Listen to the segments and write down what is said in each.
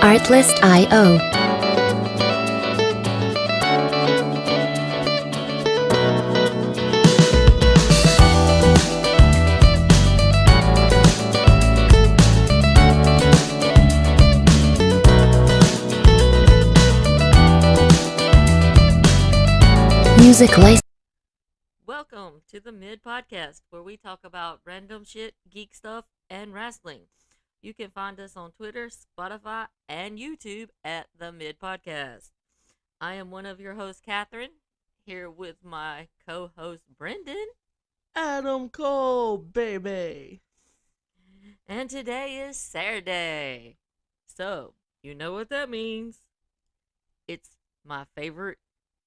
Artlist.io. Music license. Welcome to the Mid Podcast, where we talk about random shit, geek stuff, and wrestling. You can find us on Twitter, Spotify, and YouTube at the Mid Podcast. I am one of your hosts, Catherine, here with my co-host, Brendan. Adam Cole, baby. And today is Saturday. So, you know what that means. It's my favorite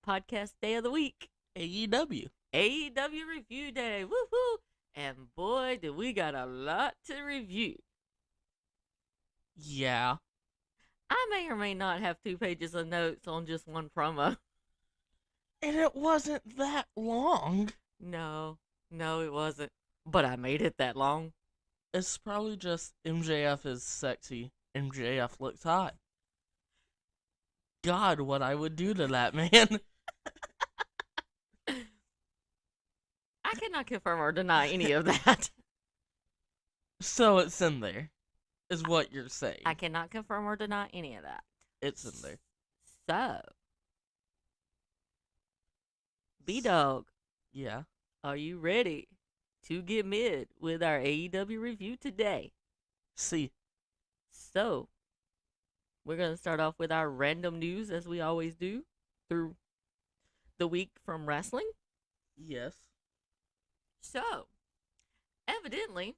podcast day of the week. AEW. AEW Review Day. Woohoo! And boy, do we got a lot to review. Yeah. I may or may not have 2 pages of notes on just one promo. And it wasn't that long. No, it wasn't. But I made it that long. It's probably just MJF is sexy. MJF looks hot. God, what I would do to that man. I cannot confirm or deny any of that. So it's in there, is what you're saying. I cannot confirm or deny any of that. It's in there. So, B-Dog, Yeah. are you ready to get mid with our AEW review today? See. So, we're going to start off with our random news, as we always do, through the week from wrestling. Yes. So, evidently,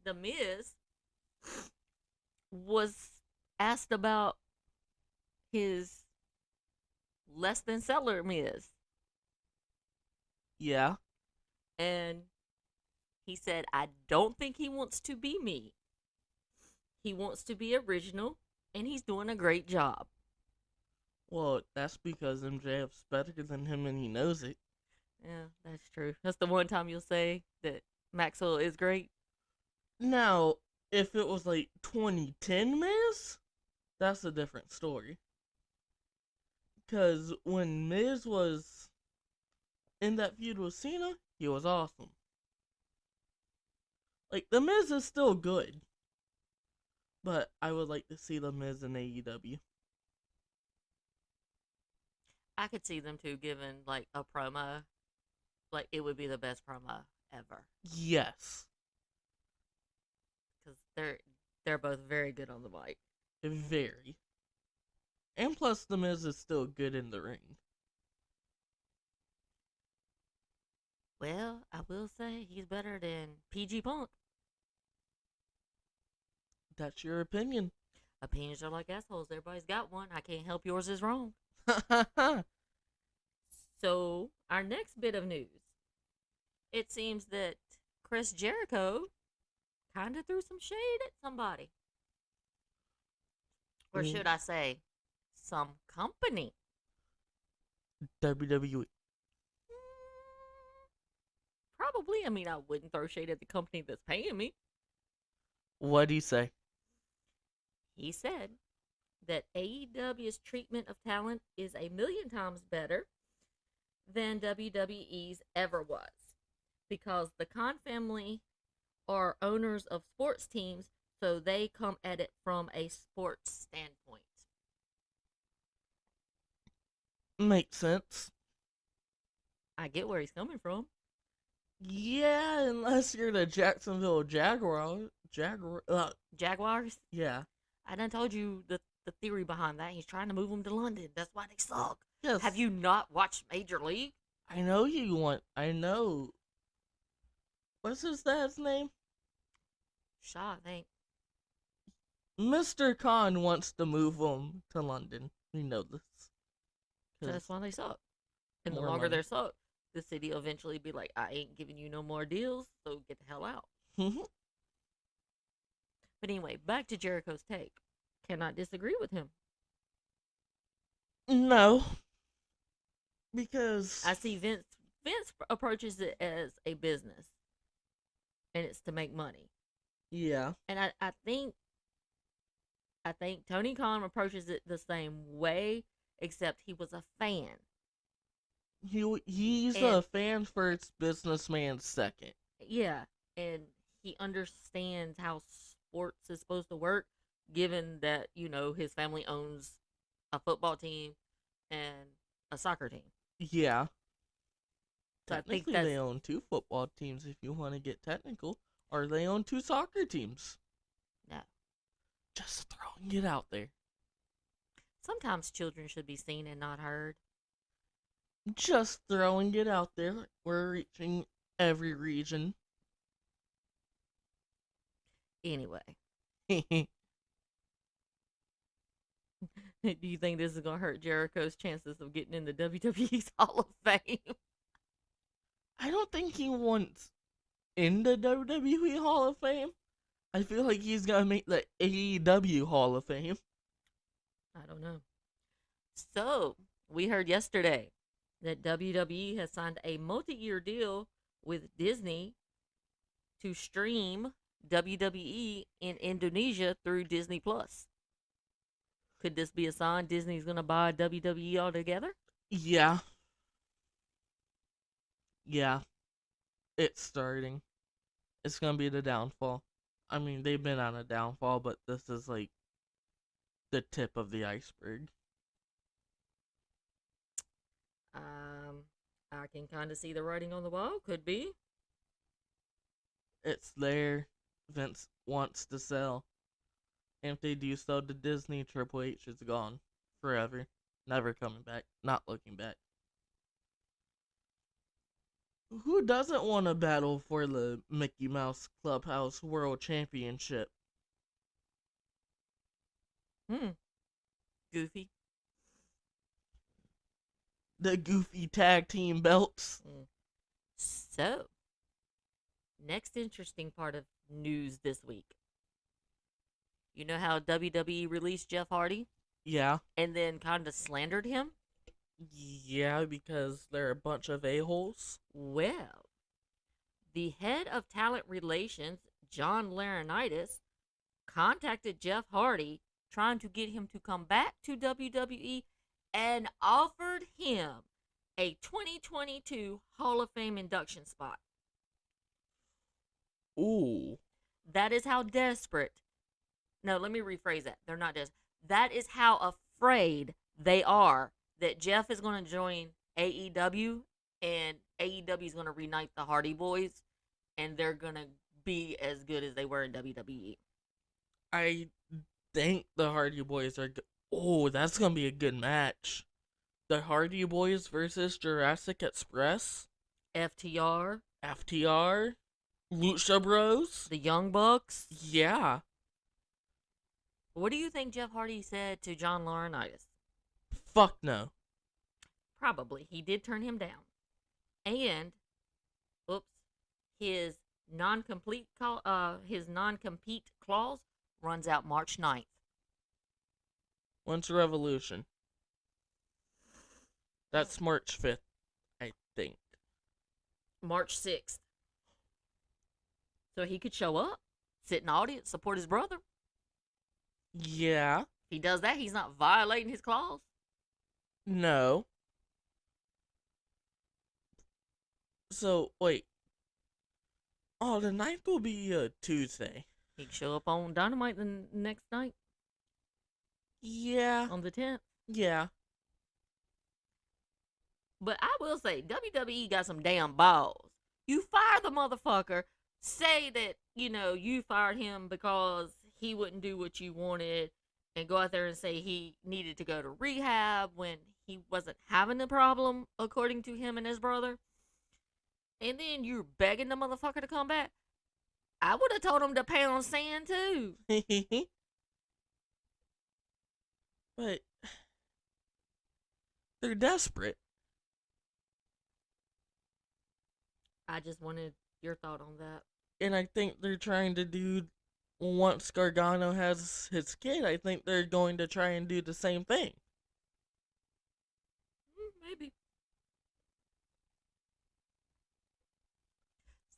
The Miz was asked about his less than stellar Miz. Yeah. And he said, I don't think he wants to be me. He wants to be original, and he's doing a great job. Well, that's because MJF's better than him and he knows it. Yeah, that's true. That's the one time you'll say that Maxwell is great. Now, if it was like 2010 Miz, that's a different story. Because when Miz was in that feud with Cena, he was awesome. Like, The Miz is still good. But I would like to see The Miz in AEW. I could see them two giving like a promo. Like, it would be the best promo ever. Yes. Because they're both very good on the mic. Very. And plus, The Miz is still good in the ring. Well, I will say he's better than PG Punk. That's your opinion. Opinions are like assholes. Everybody's got one. I can't help yours is wrong. So, our next bit of news. It seems that Chris Jericho kind of threw some shade at somebody. Or should I say, some company. WWE. Probably. I mean, I wouldn't throw shade at the company that's paying me. What'd he say? He said that AEW's treatment of talent is 1,000,000 times better than WWE's ever was, because the Khan family are owners of sports teams, so they come at it from a sports standpoint. Makes sense. I get where he's coming from. Yeah, unless you're the Jacksonville Jaguars. Jaguars? Yeah. I done told you the theory behind that. He's trying to move them to London. That's why they suck. Yes. Have you not watched Major League? I know. What's his dad's name? Shaw, I think. Mr. Khan wants to move him to London. We know this. So that's why they suck. And the More longer money. they suck, the city will eventually be like, I ain't giving you no more deals, so get the hell out. But anyway, back to Jericho's take. Cannot disagree with him. No. Because I see Vince approaches it as a business. And it's to make money. yeah. And I think I think Tony Khan approaches it the same way, except he was a fan. He's And- a fan first, businessman second. Yeah, and he understands how sports is supposed to work, given that, his family owns a football team and a soccer team. Yeah. So I think Technically, that's they own 2 football teams if you want to get technical. Or they own 2 soccer teams. no. Just throwing it out there. Sometimes children should be seen and not heard. Just throwing it out there. We're reaching every region. Anyway, do you think this is gonna hurt Jericho's chances of getting in the WWE's Hall of Fame? I don't think he wants in the WWE Hall of Fame. I feel like he's gonna make the AEW Hall of Fame. I don't know. So, we heard yesterday that WWE has signed a multi-year deal with Disney to stream WWE in Indonesia through Disney Plus. Could this be a sign Disney's going to buy WWE altogether? Yeah. Yeah. It's starting. It's gonna be the downfall. I mean, they've been on a downfall, but this is like the tip of the iceberg. I can kind of see the writing on the wall. Could be. It's there. Vince wants to sell. And if they do sell to Disney, Triple H is gone. Forever. Never coming back. Not looking back. Who doesn't want to battle for the Mickey Mouse Clubhouse World Championship? Goofy. The Goofy Tag Team belts. So, next interesting part of news this week. You know how WWE released Jeff Hardy Yeah. and then kind of slandered him? Yeah, because they're a bunch of a-holes. Well, the head of talent relations, John Laurinaitis, contacted Jeff Hardy trying to get him to come back to WWE and offered him a 2022 Hall of Fame induction spot. Ooh. That is how desperate. No, let me rephrase that. They're not desperate. That is how afraid they are that Jeff is going to join AEW and AEW is going to reunite the Hardy Boys and they're going to be as good as they were in WWE. I think the Hardy Boys are good. Oh, that's going to be a good match. The Hardy Boys versus Jurassic Express. FTR. FTR. Lucha Bros. The Young Bucks. Yeah. What do you think Jeff Hardy said to John Laurinaitis? Fuck no. Probably. He did turn him down. And, his non-compete clause runs out March 9th. When's Revolution? That's March 5th, I think. March 6th. So he could show up, sit in the audience, support his brother. Yeah. If he does that, he's not violating his clause. No. So, wait. Oh, the 9th will be a Tuesday. He can show up on Dynamite the next night Yeah. on the 10th. Yeah. But I will say, WWE got some damn balls. You fire the motherfucker, say that, you fired him because he wouldn't do what you wanted, and go out there and say he needed to go to rehab when he wasn't having a problem, according to him and his brother. And then you're begging the motherfucker to come back. I would have told him to pound sand too. But they're desperate. I just wanted your thought on that. And I think they're trying to do, once Gargano has his kid, I think they're going to try and do the same thing. Maybe.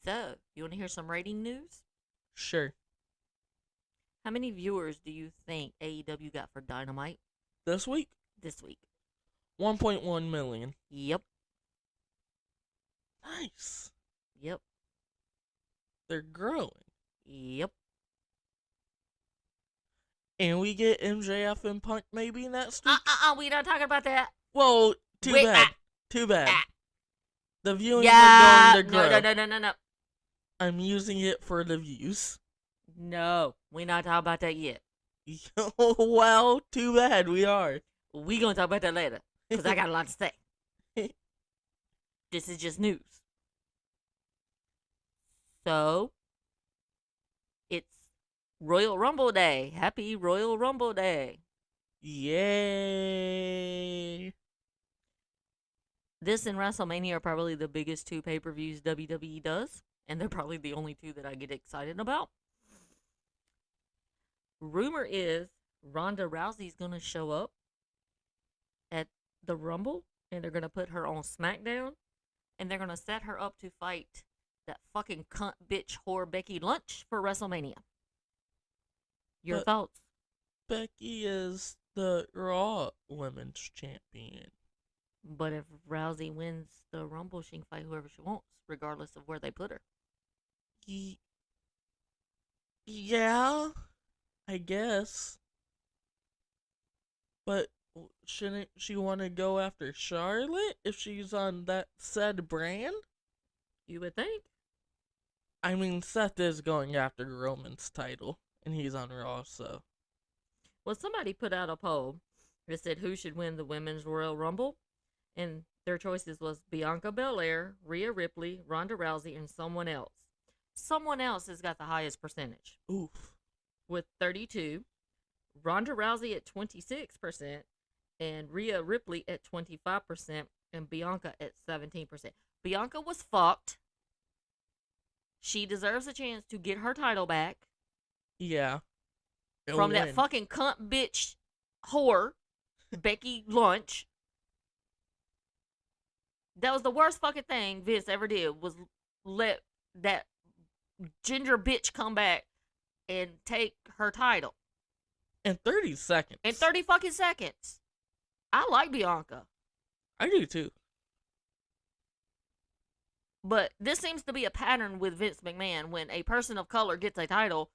So, you want to hear some rating news? Sure. How many viewers do you think AEW got for Dynamite This week, this week? 1.1 million. Yep. Nice. Yep. They're growing. Yep. And we get MJF and Punk maybe next week. We not talking about that. Well, too Wait, bad. Too bad. The viewings Yeah. are going to grow. No. I'm using it for the views. No, we not talking about that yet. Well, too bad. We are. We gonna talk about that later, because I got a lot to say. This is just news. So, it's Royal Rumble Day. Happy Royal Rumble Day. Yay. This and WrestleMania are probably the biggest two pay-per-views WWE does, and they're probably the only two that I get excited about. Rumor is Ronda Rousey's going to show up at the Rumble, and they're going to put her on SmackDown, and they're going to set her up to fight that fucking cunt bitch whore Becky Lynch for WrestleMania. Your thoughts? Becky is the Raw Women's Champion. But if Rousey wins the Rumble, she can fight whoever she wants, regardless of where they put her. Yeah, I guess. But shouldn't she want to go after Charlotte if she's on that said brand? You would think. I mean, Seth is going after Roman's title, and he's on Raw, so. Well, somebody put out a poll that said who should win the Women's Royal Rumble, and their choices was Bianca Belair, Rhea Ripley, Ronda Rousey, and someone else. Someone else has got the highest percentage. Oof. With 32, Ronda Rousey at 26%, and Rhea Ripley at 25%, and Bianca at 17%. Bianca was fucked. She deserves a chance to get her title back. Yeah. From that fucking cunt bitch whore, Becky Lynch. That was the worst fucking thing Vince ever did, was let that ginger bitch come back and take her title. In 30 seconds. In 30 fucking seconds. I like Bianca. I do too. But this seems to be a pattern with Vince McMahon. When a person of color gets a title,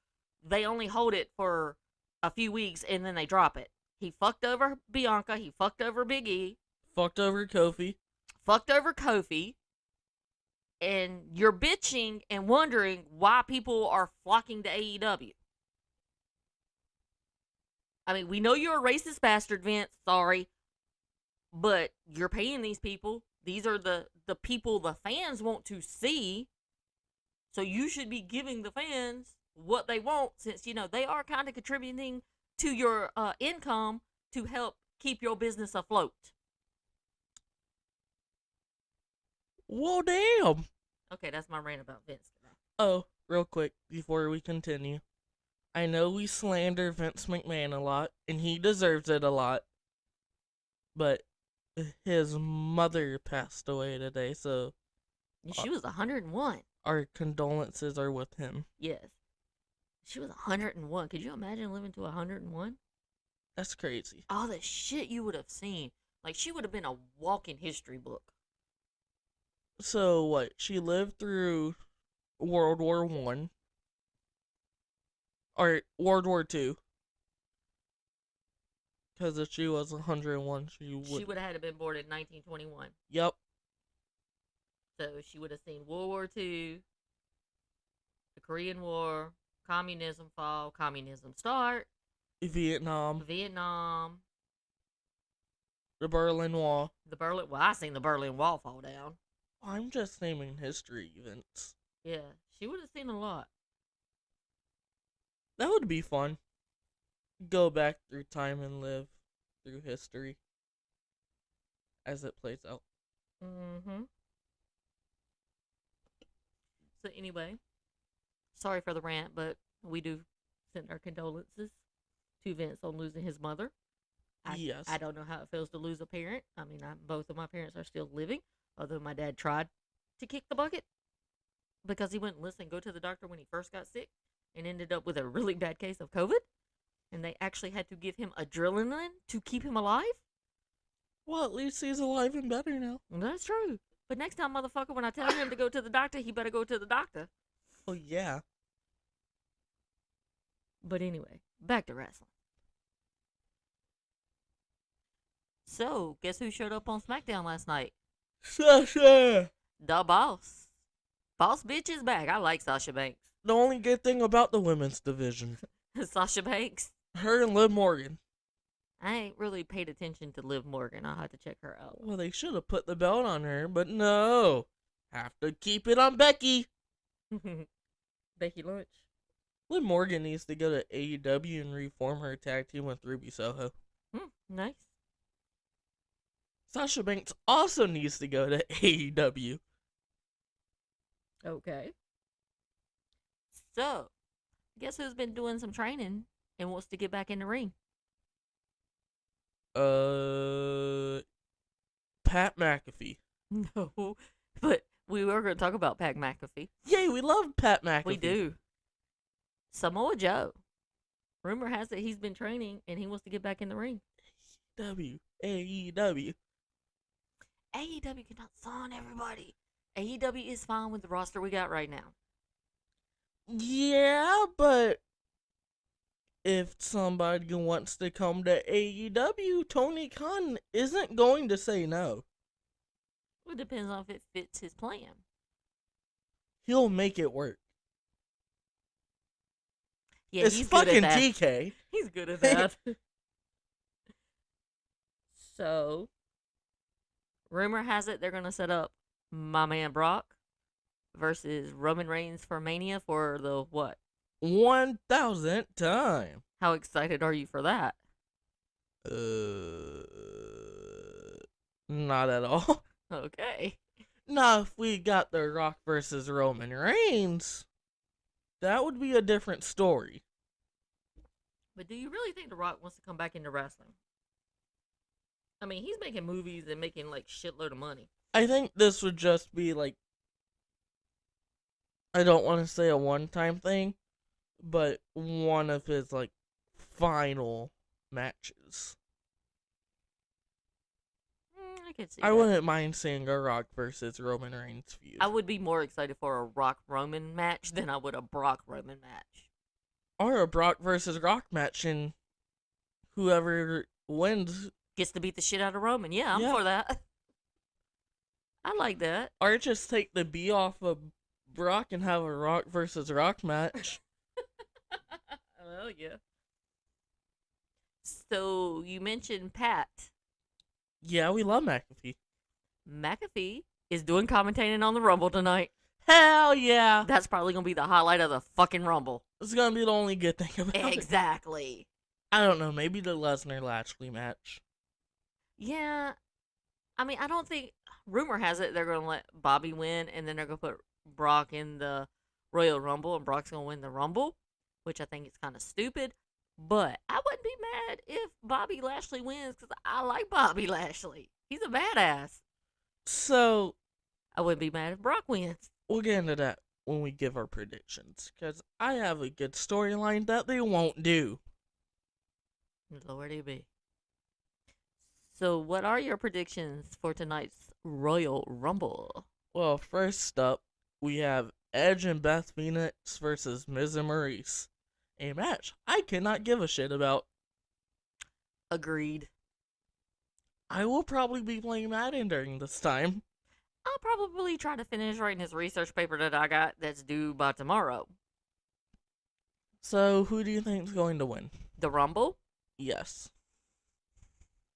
they only hold it for a few weeks and then they drop it. He fucked over Bianca. He fucked over Big E. Fucked over Kofi. Fucked over Kofi. And you're bitching and wondering why people are flocking to AEW. I mean, we know you're a racist bastard, Vince. Sorry. But you're paying these people. These are the people the fans want to see. So you should be giving the fans what they want, since, you know, they are kind of contributing to your income to help keep your business afloat. Well, damn. Okay, that's my rant about Vince today. Oh, real quick, before we continue. I know we slander Vince McMahon a lot, and he deserves it a lot. But his mother passed away today, so She was 101. our condolences are with him. Yes. She was 101. Could you imagine living to 101? That's crazy. All the shit you would have seen. Like, she would have been a walking history book. So what? She lived through World War I. Or World War II. Because if she was 101, she would have had to been born in 1921. Yep. So she would have seen World War II, the Korean War, communism fall, communism start, Vietnam. The Berlin Wall. Well, I seen the Berlin Wall fall down. I'm just naming history events. Yeah, she would have seen a lot. That would be fun. Go back through time and live through history as it plays out. Mm-hmm. So anyway, sorry for the rant, but we do send our condolences to Vince on losing his mother. Yes. I don't know how it feels to lose a parent. I mean, both of my parents are still living, although my dad tried to kick the bucket because he wouldn't listen, go to the doctor when he first got sick. and ended up with a really bad case of COVID. And they actually had to give him adrenaline to keep him alive. Well, at least he's alive and better now. Well, that's true. But next time, motherfucker, when I tell him to go to the doctor, he better go to the doctor. Oh, yeah. But anyway, back to wrestling. So, guess who showed up on SmackDown last night? Sasha! The boss. Boss bitch is back. I like Sasha Banks. The only good thing about the women's division. Sasha Banks. Her and Liv Morgan. I ain't really paid attention to Liv Morgan. I'll have to check her out. Well, they should have put the belt on her, but no. Have to keep it on Becky. Becky Lynch. Liv Morgan needs to go to AEW and reform her tag team with Ruby Soho. Nice. Sasha Banks also needs to go to AEW. Okay. So, guess who's been doing some training and wants to get back in the ring? Pat McAfee. No, but we were going to talk about Pat McAfee. Yay, we love Pat McAfee. We do. Samoa Joe. Rumor has it he's been training and he wants to get back in the ring. AEW. AEW cannot sign everybody. AEW is fine with the roster we got right now. Yeah, but if somebody wants to come to AEW, Tony Khan isn't going to say no. It depends on if it fits his plan. He'll make it work. Yeah, it's he's fucking good at that. TK. He's good at that. So, rumor has it they're going to set up my man Brock versus Roman Reigns for Mania for the what? 1,000th time. How excited are you for that? Not at all. Okay. Now, if we got The Rock versus Roman Reigns, that would be a different story. But do you really think The Rock wants to come back into wrestling? I mean, he's making movies and making, like, shitload of money. I think this would just be, like, I don't want to say a one-time thing, but one of his, like, final matches. I could see I that. wouldn't mind seeing a Rock versus Roman Reigns feud. I would be more excited for a Rock-Roman match than I would a Brock-Roman match. Or a Brock versus Rock match, and whoever wins Gets to beat the shit out of Roman. Yeah, I'm for that. I like that. Or just take the B off of Brock and have a Rock versus Rock match. Oh, yeah. So, you mentioned Pat. Yeah, we love McAfee. McAfee is doing commentating on the Rumble tonight. Hell yeah! That's probably going to be the highlight of the fucking Rumble. It's gonna be the only good thing about it. Exactly. I don't know, maybe the Lesnar-Lashley match. Yeah. I mean, I don't think... Rumor has it they're going to let Bobby win, and then they're going to put Brock in the Royal Rumble, and Brock's going to win the Rumble, which I think is kind of stupid. But I wouldn't be mad if Bobby Lashley wins, because I like Bobby Lashley. He's a badass. So, I wouldn't be mad if Brock wins. we'll get into that when we give our predictions, because I have a good storyline that they won't do. Lord it be. So, what are your predictions for tonight's Royal Rumble? Well, first up, we have Edge and Beth Phoenix versus Miz and Maurice. A match I cannot give a shit about. Agreed. I will probably be playing Madden during this time. I'll probably try to finish writing his research paper that I got that's due by tomorrow. So, who do you think is going to win? The Rumble? Yes.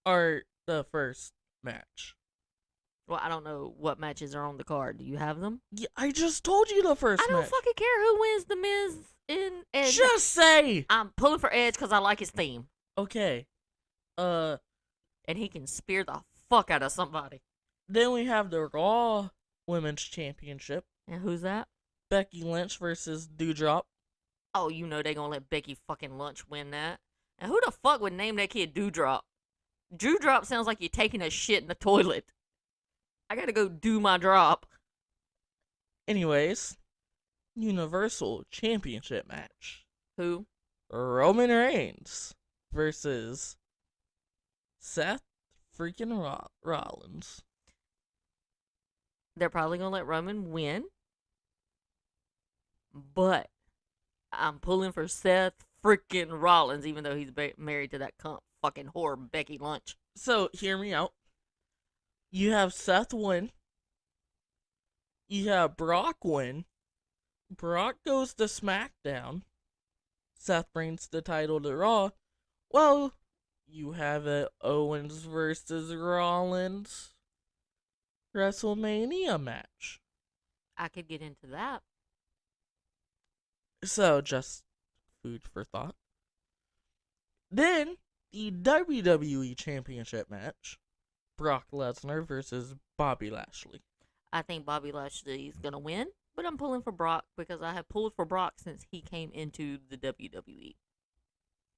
Or the first match. Well, I don't know what matches are on the card. Do you have them? Yeah, I just told you the first I don't match. fucking care who wins the Miz in Edge. Just say! I'm pulling for Edge because I like his theme. Okay. And he can spear the fuck out of somebody. Then we have the Raw Women's Championship. And who's that? Becky Lynch versus Doudrop. Oh, you know they gonna let Becky fucking Lynch win that. And who the fuck would name that kid Doudrop? Doudrop sounds like you're taking a shit in the toilet. I gotta go do my drop. Anyways, Universal Championship match. Who? Roman Reigns versus Seth freaking Rollins. They're probably gonna let Roman win, but I'm pulling for Seth freaking Rollins, even though he's married to that cunt fucking whore Becky Lynch. So, hear me out. You have Seth win. You have Brock win. Brock goes to SmackDown. Seth brings the title to Raw. Well, you have a Owens versus Rollins WrestleMania match. I could get into that. So, just food for thought. Then, the WWE Championship match. Brock Lesnar versus Bobby Lashley. I think Bobby Lashley's gonna win, but I'm pulling for Brock because I have pulled for Brock since he came into the WWE.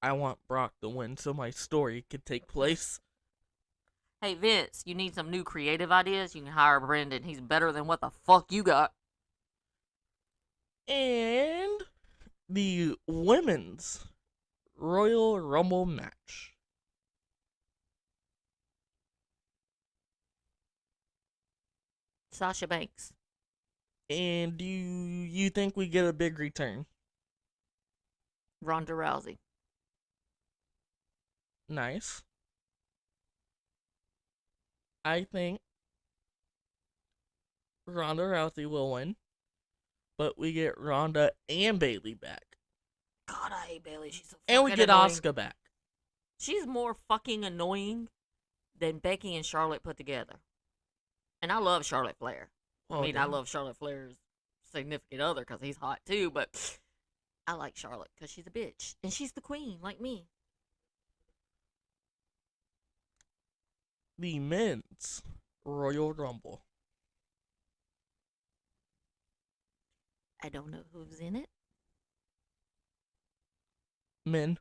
I want Brock to win so my story could take place. Hey Vince, you need some new creative ideas? You can hire Brendan. He's better than what the fuck you got. And the Women's Royal Rumble match. Sasha Banks. And do you think we get a big return? Ronda Rousey. Nice. I think Ronda Rousey will win, but we get Ronda and Bayley back. God, I hate Bayley. She's so fucking And we get annoying. Asuka back. She's more fucking annoying than Becky and Charlotte put together. And I love Charlotte Flair. Well, I mean, I then. love Charlotte Flair's significant other because he's hot too, but I like Charlotte because she's a bitch. And she's the queen, like me. The Men's Royal Rumble. I don't know who's in it. Men.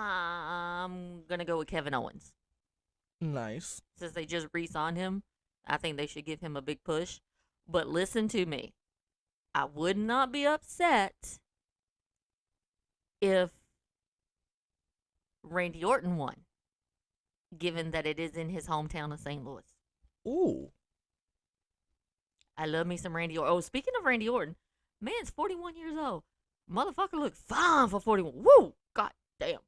I'm going to go with Kevin Owens. Nice. Since they just re-signed him, I think they should give him a big push. But listen to me. I would not be upset if Randy Orton won, given that it is in his hometown of St. Louis. Ooh. I love me some Randy Orton. Oh, speaking of Randy Orton, man's 41 years old. Motherfucker looks fine for 41. Woo! God damn.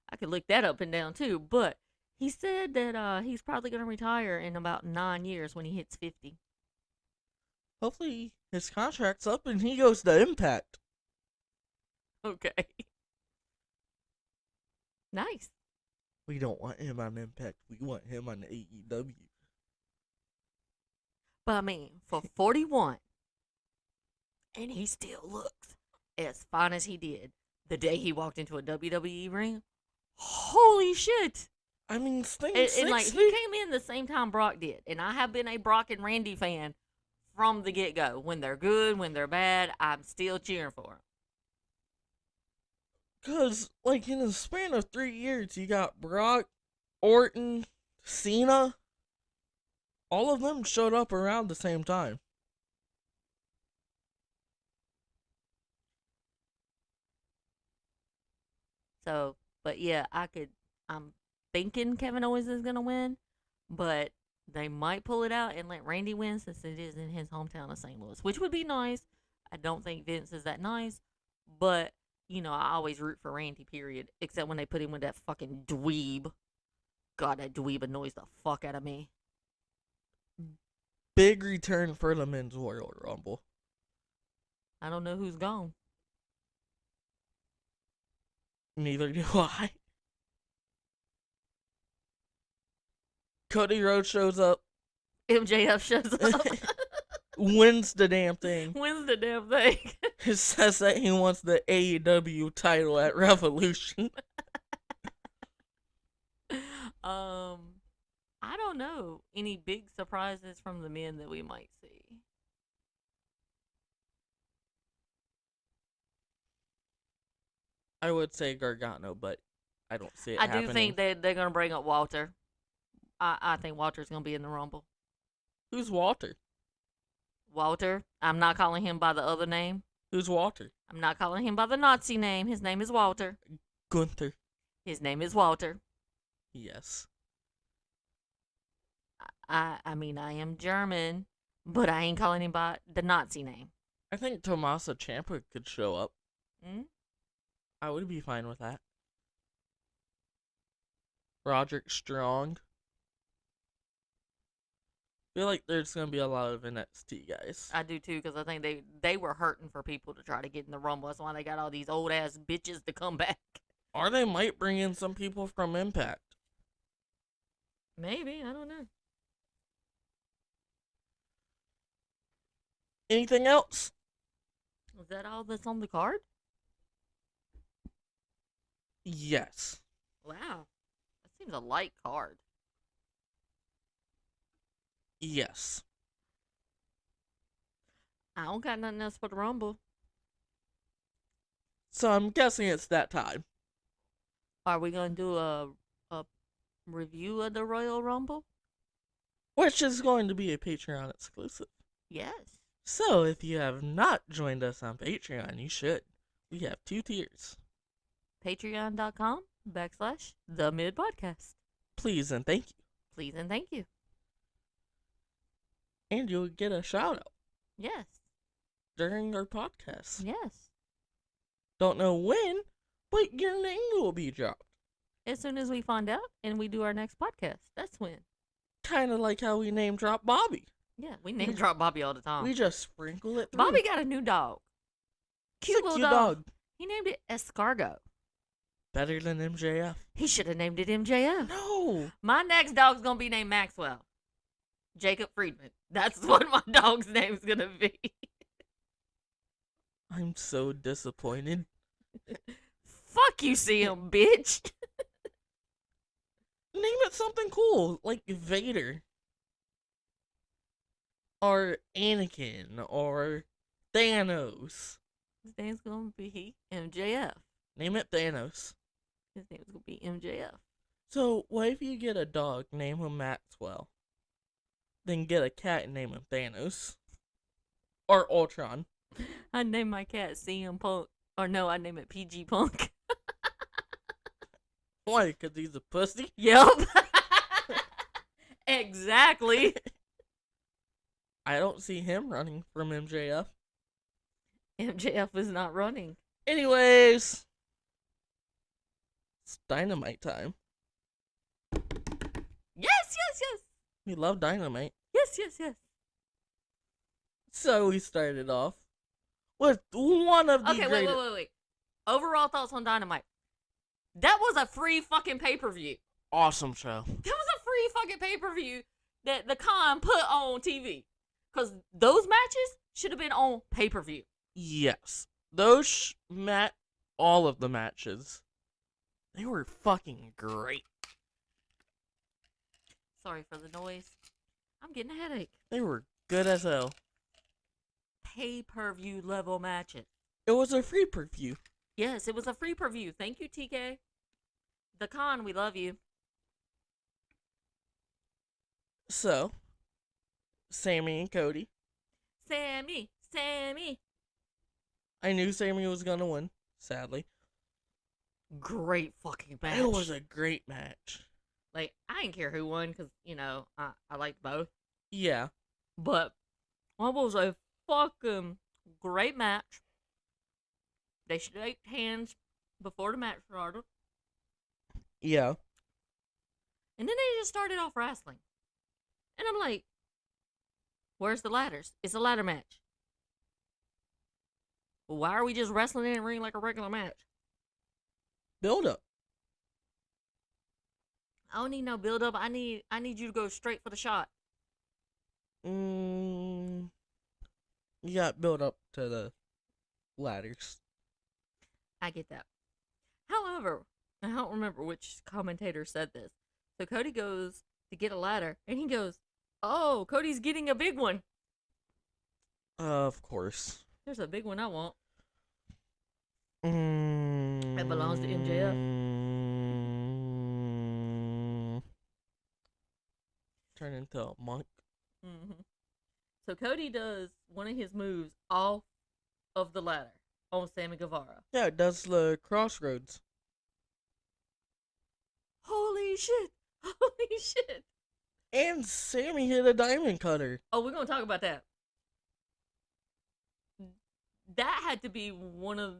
I could look that up and down too. But he said that he's probably going to retire in about 9 years when he hits 50. Hopefully his contract's up and he goes to Impact. Okay. Nice. We don't want him on Impact. We want him on AEW. But I mean, for 41, and he still looks as fine as he did the day he walked into a WWE ring. Holy shit! I mean, Sting And like, he came in the same time Brock did. And I have been a Brock and Randy fan from the get-go. When they're good, when they're bad, I'm still cheering for them. Because, like, in the span of 3 years, you got Brock, Orton, Cena. All of them showed up around the same time. So, but yeah, I'm thinking Kevin Owens is going to win. But they might pull it out and let Randy win since it is in his hometown of St. Louis, which would be nice. I don't think Vince is that nice. But, you know, I always root for Randy, period. Except when they put him with that fucking dweeb. God, that dweeb annoys the fuck out of me. Big return for the Men's Royal Rumble. I don't know who's gone. Neither do I. Cody Rhodes shows up. MJF shows up. Wins the damn thing. Wins the damn thing. He says that he wants the AEW title at Revolution. I don't know any big surprises from the men that we might see. I would say Gargano, but I don't see it I happening. do think they're going to bring up Walter. I think Walter's going to be in the Rumble. Who's Walter? Walter. I'm not calling him by the other name. Who's Walter? I'm not calling him by the Nazi name. His name is Walter. Gunther. His name is Walter. Yes. I mean, I am German, but I ain't calling him by the Nazi name. I think Tommaso Ciampa could show up. Mm? I would be fine with that. Roderick Strong. I feel like there's going to be a lot of NXT guys. I do too, because I think they were hurting for people to try to get in the Rumble. That's why they got all these old ass bitches to come back. Or they might bring in some people from Impact. Maybe, I don't know. Anything else? Is that all that's on the card? Yes. Wow. That seems a light card. Yes. I don't got nothing else for the Rumble. So I'm guessing it's that time. Are we going to do a review of the Royal Rumble? Which is going to be a Patreon exclusive. Yes. So if you have not joined us on Patreon, you should. We have 2 tiers. Patreon.com/TheMidPodcast. Please and thank you. Please and thank you. And you'll get a shout out Yes. during our podcast. Yes. Don't know when, but your name will be dropped. As soon as we find out and we do our next podcast, that's when. Kind of like how we name drop Bobby. Yeah, we name drop Bobby all the time. We just sprinkle it through. Bobby got a new dog. Cute It's a little cute dog. dog. He named it Escargot. Better than MJF. He should have named it MJF. No. My next dog's going to be named Maxwell. Jacob Friedman. That's what my dog's name's going to be. I'm so disappointed. Fuck you, CM, bitch. Name it something cool, like Vader. Or Anakin, or Thanos. His name's going to be MJF. Name it Thanos. His name's going to be MJF. So, what if you get a dog, name him Maxwell? Then get a cat and name him Thanos. Or Ultron. I'd name my cat CM Punk. Or no, I'd name it PG Punk. Why? Because he's a pussy? Yep. Exactly. I don't see him running from MJF. MJF is not running. Anyways, it's Dynamite time. Yes, yes, yes. We love Dynamite. Yes, yes, yes. So we started off with one of the Okay, wait. Overall thoughts on Dynamite. That was a free fucking pay-per-view. Awesome show. That was a free fucking pay-per-view that the con put on TV. Because those matches should have been on pay-per-view. Yes. Those all of the matches, they were fucking great. Sorry for the noise. I'm getting a headache. They were good as hell. Pay-per-view level matches. It was a free preview. Yes, it was a free preview. Thank you, TK. The con, we love you. So, Sammy and Cody. Sammy. I knew Sammy was gonna win, sadly. Great fucking match. It was a great match. Like, I didn't care who won because, I liked both. Yeah. But it was a fucking great match. They shook hands before the match started. Yeah. And then they just started off wrestling. And I'm like, where's the ladders? It's a ladder match. Well, why are we just wrestling in the ring like a regular match? Build up. I don't need no build up. I need you to go straight for the shot. You got build up to the ladders. I get that. However, I don't remember which commentator said this. So Cody goes to get a ladder, and he goes, "Oh, Cody's getting a big one." Of course. There's a big one I want. It belongs to MJF. Turn into a monk. Mm-hmm. So Cody does one of his moves off of the ladder on Sammy Guevara. Yeah, it does the crossroads. Holy shit! Holy shit! And Sammy hit a diamond cutter. Oh, we're gonna talk about that. That had to be one of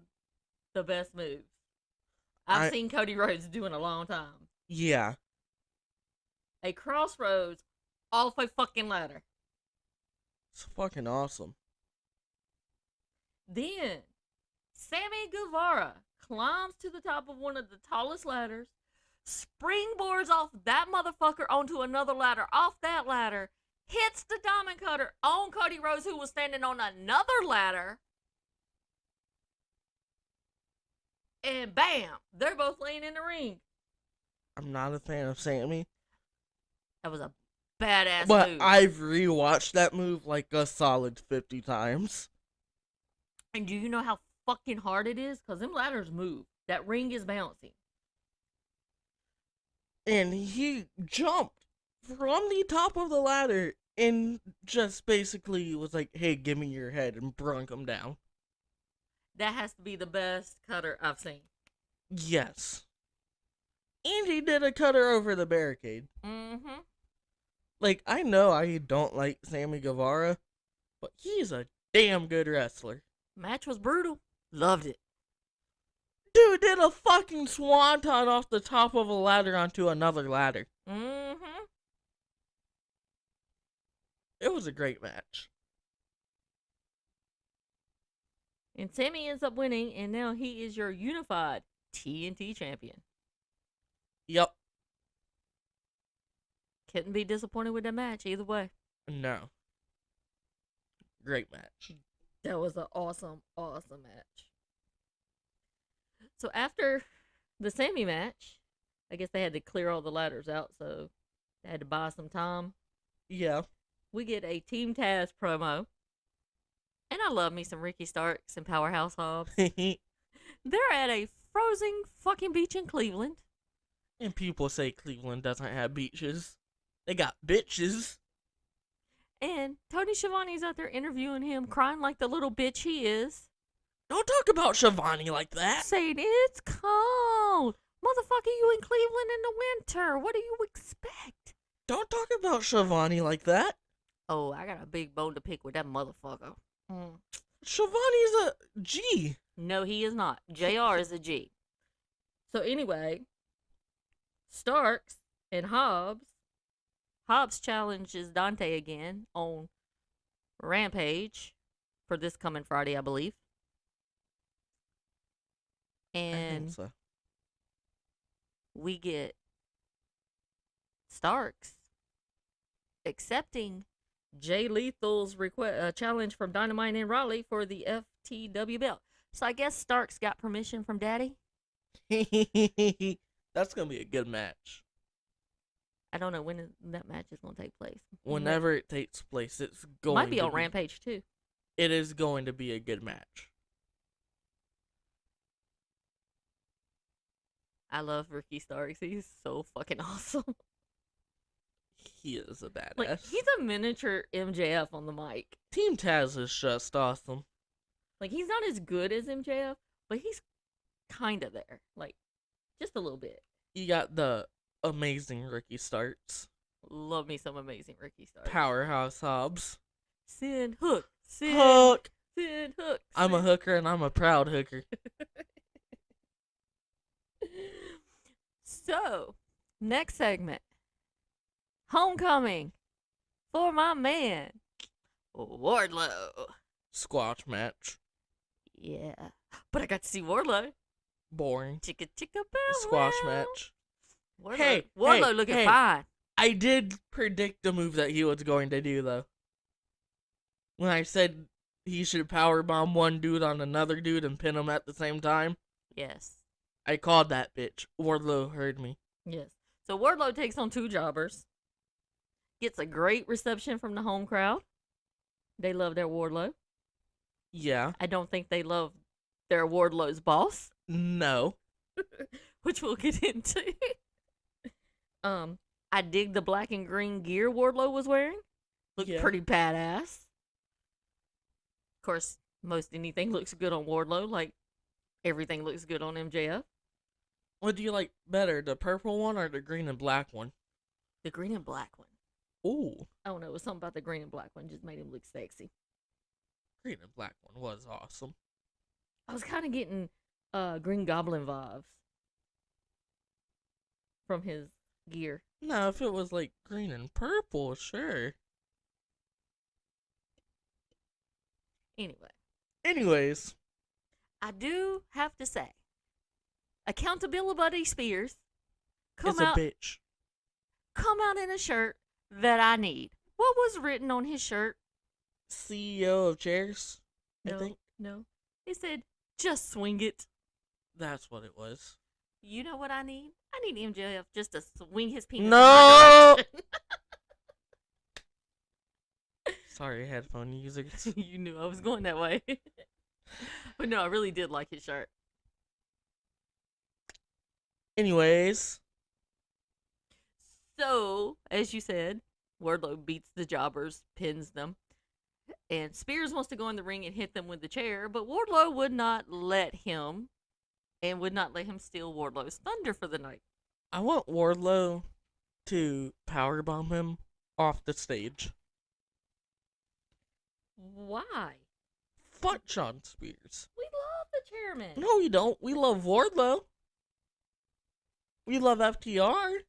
the best moves I've seen Cody Rhodes do in a long time. Yeah. A crossroads off a fucking ladder. It's fucking awesome. Then, Sammy Guevara climbs to the top of one of the tallest ladders, springboards off that motherfucker onto another ladder, off that ladder, hits the diamond cutter on Cody Rhodes, who was standing on another ladder, and bam, they're both laying in the ring. I'm not a fan of Sammy. That was a badass But move. I've rewatched that move like a solid 50 times. And do you know how fucking hard it is? Because them ladders move. That ring is bouncing. And he jumped from the top of the ladder and just basically was like, hey, give me your head, and brunk him down. That has to be the best cutter I've seen. Yes. And he did a cutter over the barricade. Mm-hmm. Like, I know I don't like Sammy Guevara, but he's a damn good wrestler. Match was brutal. Loved it. Dude did a fucking swanton off the top of a ladder onto another ladder. Mm-hmm. It was a great match. And Sammy ends up winning, and now he is your unified TNT champion. Yep. Couldn't be disappointed with that match either way. No. Great match. That was an awesome, awesome match. So after the Sammy match, I guess they had to clear all the ladders out, so they had to buy some time. Yeah. We get a Team Taz promo. And I love me some Ricky Starks and Powerhouse Hobbs. They're at a frozen fucking beach in Cleveland. And people say Cleveland doesn't have beaches. They got bitches. And Tony Schiavone's out there interviewing him, crying like the little bitch he is. Don't talk about Shivani like that. Saying, it's cold. Motherfucker, you in Cleveland in the winter. What do you expect? Don't talk about Shivani like that. Oh, I got a big bone to pick with that motherfucker. Shivani's a G. No, he is not. JR is a G. So anyway, Starks and Hobbs. Hobbs challenges Dante again on Rampage for this coming Friday, I believe. I And think so. we get Starks accepting Jay Lethal's challenge from Dynamite and Raleigh for the FTW belt. So I guess Starks got permission from Daddy. That's going to be a good match. I don't know when that match is going to take place. Whenever it takes place, it's going Might be to on Rampage too. It is going to be a good match. I love Ricky Starks. He's so fucking awesome. He is a badass. Like, he's a miniature MJF on the mic. Team Taz is just awesome. Like, he's not as good as MJF, but he's kind of there. Like, just a little bit. You got the amazing Ricky Starks. Love me some amazing Ricky Starks. Powerhouse Hobbs. Send hook. Send Hook. Send hook. I'm a hooker and I'm a proud hooker. So, next segment. Homecoming for my man, Wardlow. Squash match. Yeah. But I got to see Wardlow. Boring. Chicka chicka bow. Squash wow. match. Wardlow, Hey, looking hey. fine. I did predict the move that he was going to do, though. When I said he should powerbomb one dude on another dude and pin him at the same time, Yes. I called that bitch. Wardlow heard me. Yes. So Wardlow takes on two jobbers. Gets a great reception from the home crowd. They love their Wardlow. Yeah. I don't think they love their Wardlow's boss, No. which we'll get into. I dig the black and green gear Wardlow was wearing. Looked Yeah. pretty badass. Of course, most anything looks good on Wardlow, like everything looks good on MJF. What do you like better, the purple one or the green and black one? The green and black one. Ooh, I don't know, it was something about the green and black one just made him look sexy. green and black one was awesome. I was kind of getting Green Goblin vibes from his gear. No, if it was like green and purple, sure. Anyway, Anyways, I do have to say, Accountability Spears it's a bitch. come out in a shirt that I need. What was written on his shirt? CEO of Chairs, I think. No. It said, just swing it. That's what it was. You know what I need? I need MJF just to swing his penis. No! In my direction. Sorry, headphone users. You knew I was going that way. But no, I really did like his shirt. Anyways, So, as you said, Wardlow beats the jobbers, pins them. And Spears wants to go in the ring and hit them with the chair, but Wardlow would not let him and would not let him steal Wardlow's thunder for the night. I want Wardlow to powerbomb him off the stage. Why? Fuck Sean Spears. We love the chairman. No, we don't. We love Wardlow. We love FTR.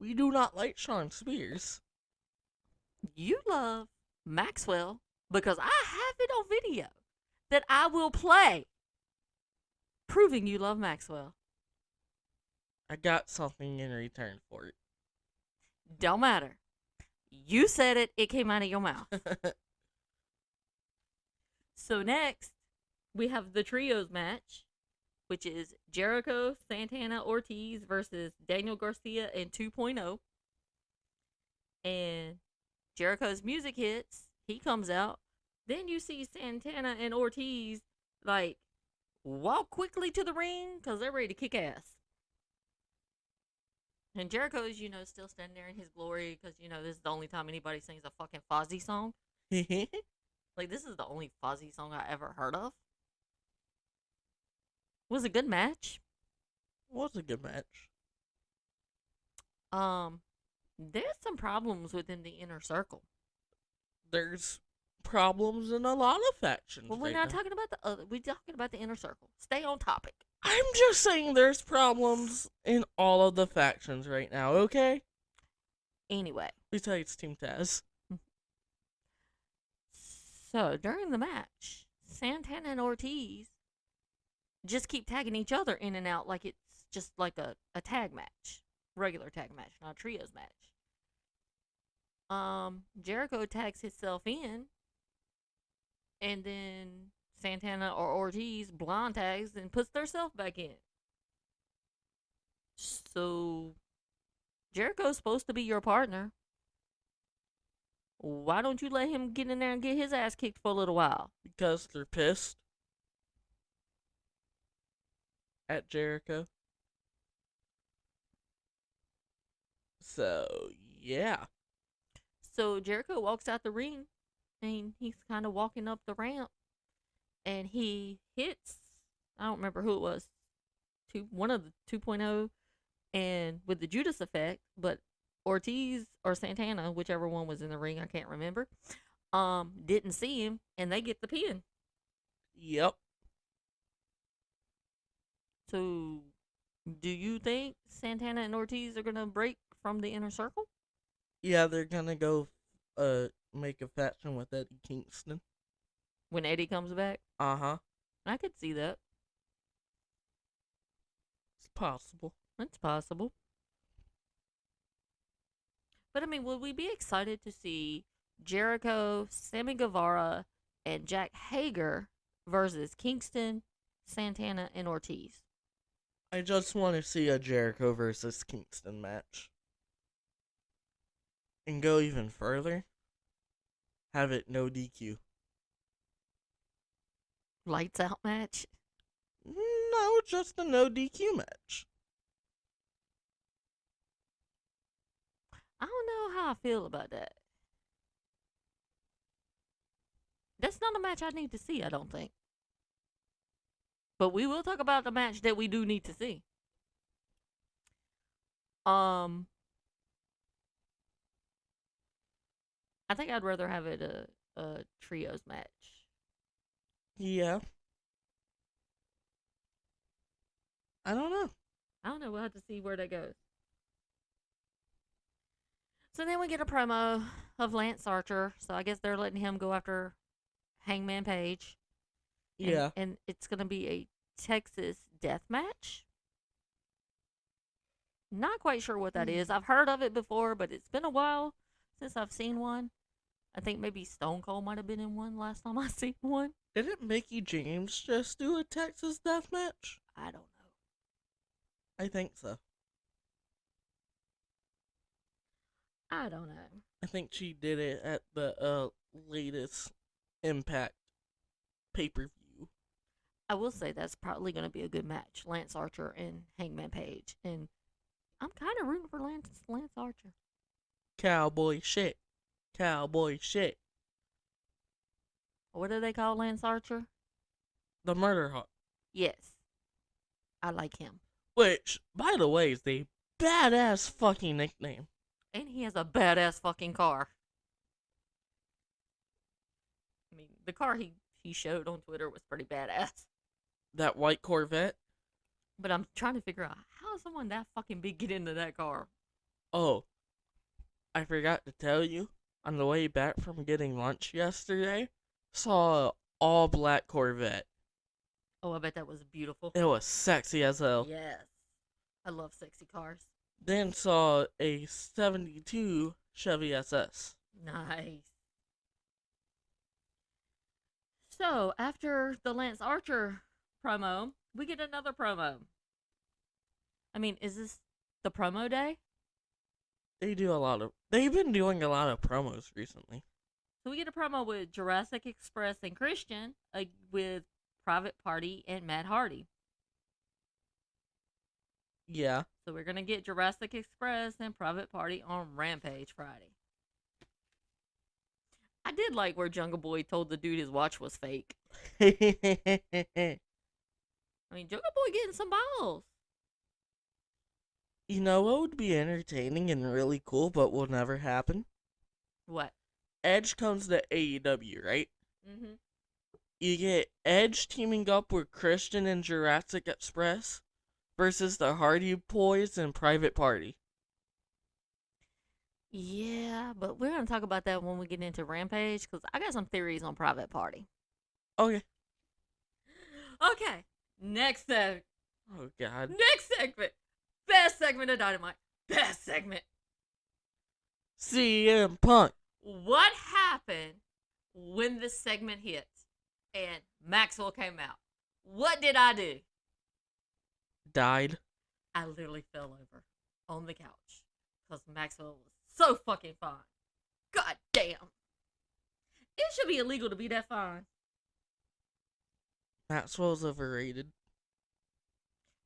We do not like Sean Spears. You love Maxwell because I have it on video that I will play proving you love Maxwell. I got something in return for it. Don't matter. You said it, it came out of your mouth. So next, we have the trios match, which is Jericho, Santana, Ortiz versus Daniel Garcia and 2.0. And Jericho's music hits. He comes out. Then you see Santana and Ortiz, like, walk quickly to the ring because they're ready to kick ass. And Jericho's, still standing there in his glory because, this is the only time anybody sings a fucking Fozzy song. Like, this is the only Fozzy song I ever heard of. It was a good match. Was a good match. There's some problems within the inner circle. There's problems in a lot of factions. Well, we're not talking about the other. We're talking about the inner circle. Stay on topic. I'm just saying there's problems in all of the factions right now, okay? Anyway. Besides Team Taz. So, during the match, Santana and Ortiz just keep tagging each other in and out like it's just like a tag match. Regular tag match, not a trios match. Jericho tags himself in, and then Santana or Ortiz blind tags and puts theirself back in. So, Jericho's supposed to be your partner. Why don't you let him get in there and get his ass kicked for a little while? Because they're pissed at Jericho. So, yeah. So Jericho walks out the ring, and he's kind of walking up the ramp, and he hits, I don't remember who it was, one of the 2.0, and with the Judas effect, but Ortiz or Santana, whichever one was in the ring, I can't remember, didn't see him, and they get the pin. Yep. So, do you think Santana and Ortiz are going to break from the inner circle? Yeah, they're gonna go make a faction with Eddie Kingston. When Eddie comes back? Uh-huh. I could see that. It's possible. It's possible. But, I mean, would we be excited to see Jericho, Sammy Guevara, and Jack Hager versus Kingston, Santana, and Ortiz? I just want to see a Jericho versus Kingston match. And go even further. Have it no DQ. Lights out match? No, just a no DQ match. I don't know how I feel about that. That's not a match I need to see, I don't think. But we will talk about the match that we do need to see. I think I'd rather have it a trios match. Yeah. I don't know. We'll have to see where that goes. So then we get a promo of Lance Archer. So I guess they're letting him go after Hangman Page. Yeah. And it's going to be a Texas death match. Not quite sure what that is. I've heard of it before, but it's been a while since I've seen one. I think maybe Stone Cold might have been in one last time I seen one. Didn't Mickey James just do a Texas death match? I don't know. I think so. I don't know. I think she did it at the latest Impact pay-per-view. I will say that's probably going to be a good match. Lance Archer and Hangman Page. And I'm kind of rooting for Lance Archer. Cowboy shit. Cowboy shit. What do they call Lance Archer? The Murder Hawk. Yes. I like him. Which, by the way, is a badass fucking nickname. And he has a badass fucking car. I mean, the car he showed on Twitter was pretty badass. That white Corvette? But I'm trying to figure out how does someone that fucking big get into that car? Oh, I forgot to tell you. On the way back from getting lunch yesterday, saw an all-black Corvette. Oh, I bet that was beautiful. It was sexy as hell. Yes. I love sexy cars. Then saw a 72 Chevy SS. Nice. So, after the Lance Archer promo, we get another promo. I mean, is this the promo day? They've been doing a lot of promos recently. So we get a promo with Jurassic Express and Christian, with Private Party and Matt Hardy. Yeah. So we're going to get Jurassic Express and Private Party on Rampage Friday. I did like where Jungle Boy told the dude his watch was fake. I mean, Jungle Boy getting some balls. You know what would be entertaining and really cool but will never happen? What? Edge comes to AEW, right? Mm-hmm. You get Edge teaming up with Christian and Jurassic Express versus the Hardy Boys and Private Party. Yeah, but we're going to talk about that when we get into Rampage, because I got some theories on Private Party. Okay. Okay. Next segment. Oh, God. Next segment. Best segment of Dynamite. Best segment. CM Punk. What happened when this segment hit and Maxwell came out? What did I do? Died. I literally fell over on the couch because Maxwell was so fucking fine. God damn. It should be illegal to be that fine. Maxwell's overrated.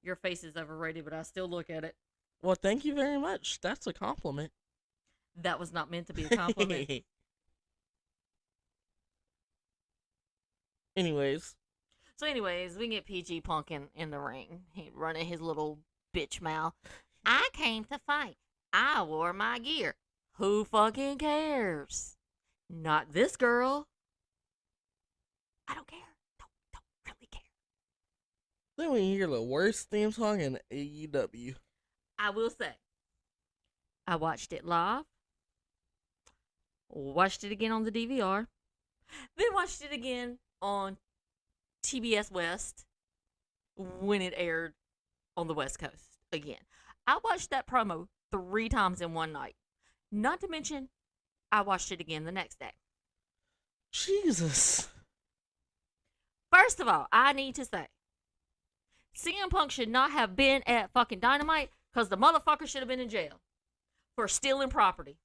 Your face is overrated, but I still look at it. Well, thank you very much. That's a compliment. That was not meant to be a compliment. Anyways, we get PG Punk in the ring. He running his little bitch mouth. I came to fight. I wore my gear. Who fucking cares? Not this girl. I don't care. Don't really care. then we hear the worst theme song in AEW. I will say, I watched it live. Watched it again on the DVR. Then watched it again on TBS West when it aired on the West Coast again. I watched that promo 3 times in one night. Not to mention, I watched it again the next day. Jesus. First of all, I need to say, CM Punk should not have been at fucking Dynamite because the motherfucker should have been in jail for stealing property.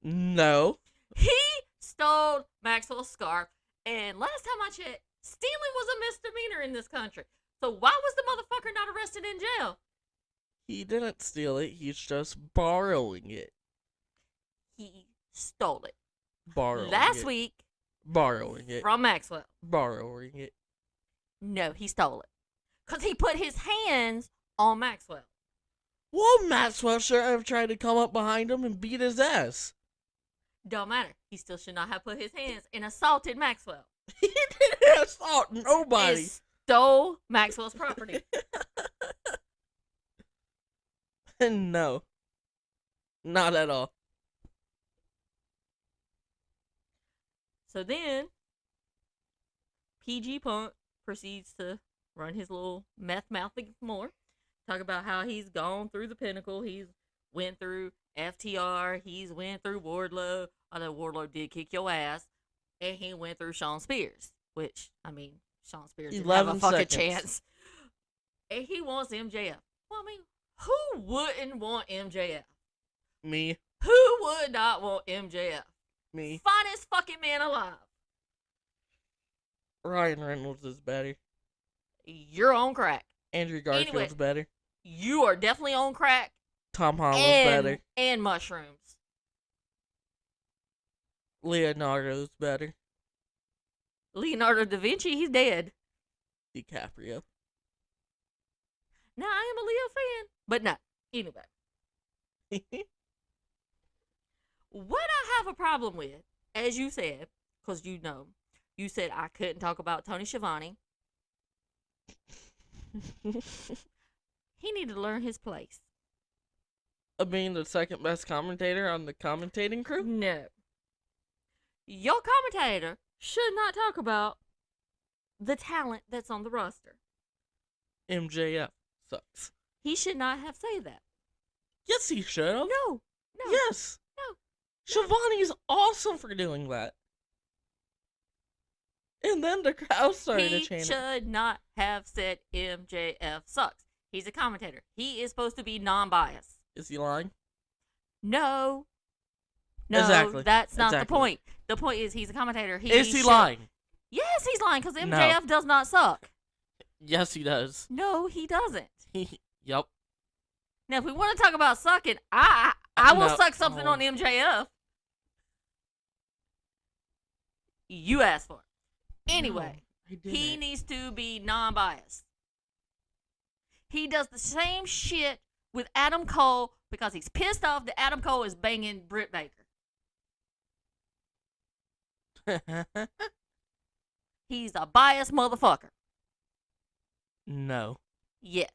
No. He stole Maxwell's scarf, and last time I checked, stealing was a misdemeanor in this country. So why was the motherfucker not arrested in jail? He didn't steal it. He's just borrowing it. He stole it. Borrowing Last it. week Borrowing it. from Maxwell. Borrowing it. No, he stole it. Because he put his hands on Maxwell. Well, Maxwell should have tried to come up behind him and beat his ass. Don't matter. He still should not have put his hands and assaulted Maxwell. He didn't assault nobody. And stole Maxwell's property. No. Not at all. So then, PG Punk proceeds to run his little meth mouth more. Talk about how he's gone through the pinnacle. He's went through FTR. He's went through Wardlow. Although Wardlow did kick your ass. And he went through Shawn Spears. Which, I mean, Shawn Spears didn't have a fucking chance. And he wants MJF. Well, I mean, who wouldn't want MJF? Me. Who would not want MJF? Me. Finest fucking man alive. Ryan Reynolds is better. You're on crack. Andrew Garfield's better. You are definitely on crack. Tom Holland's better. And mushrooms. Leonardo's better. Leonardo da Vinci, he's dead. DiCaprio. Now, I am a Leo fan. But no. Anyway. What I have a problem with, as you said, because you know, you said I couldn't talk about Tony Schiavone. He needed to learn his place. Of being the second best commentator on the commentating crew? No. Your commentator should not talk about the talent that's on the roster. MJF sucks. He should not have said that. Yes, he should have. No. Yes. No. Shivani's awesome for doing that. And then the crowd started chanting. He should not have said MJF sucks. He's a commentator. He is supposed to be non-biased. Is he lying? No, Exactly. That's not the point. The point is he's a commentator. Is he lying? Yes, he's lying because MJF does not suck. Yes, he does. No, he doesn't. Yep. Now, if we want to talk about sucking, I will suck something on MJF. You asked for it. Anyway, he needs to be non-biased. He does the same shit with Adam Cole because he's pissed off that Adam Cole is banging Britt Baker. He's a biased motherfucker. No. Yes.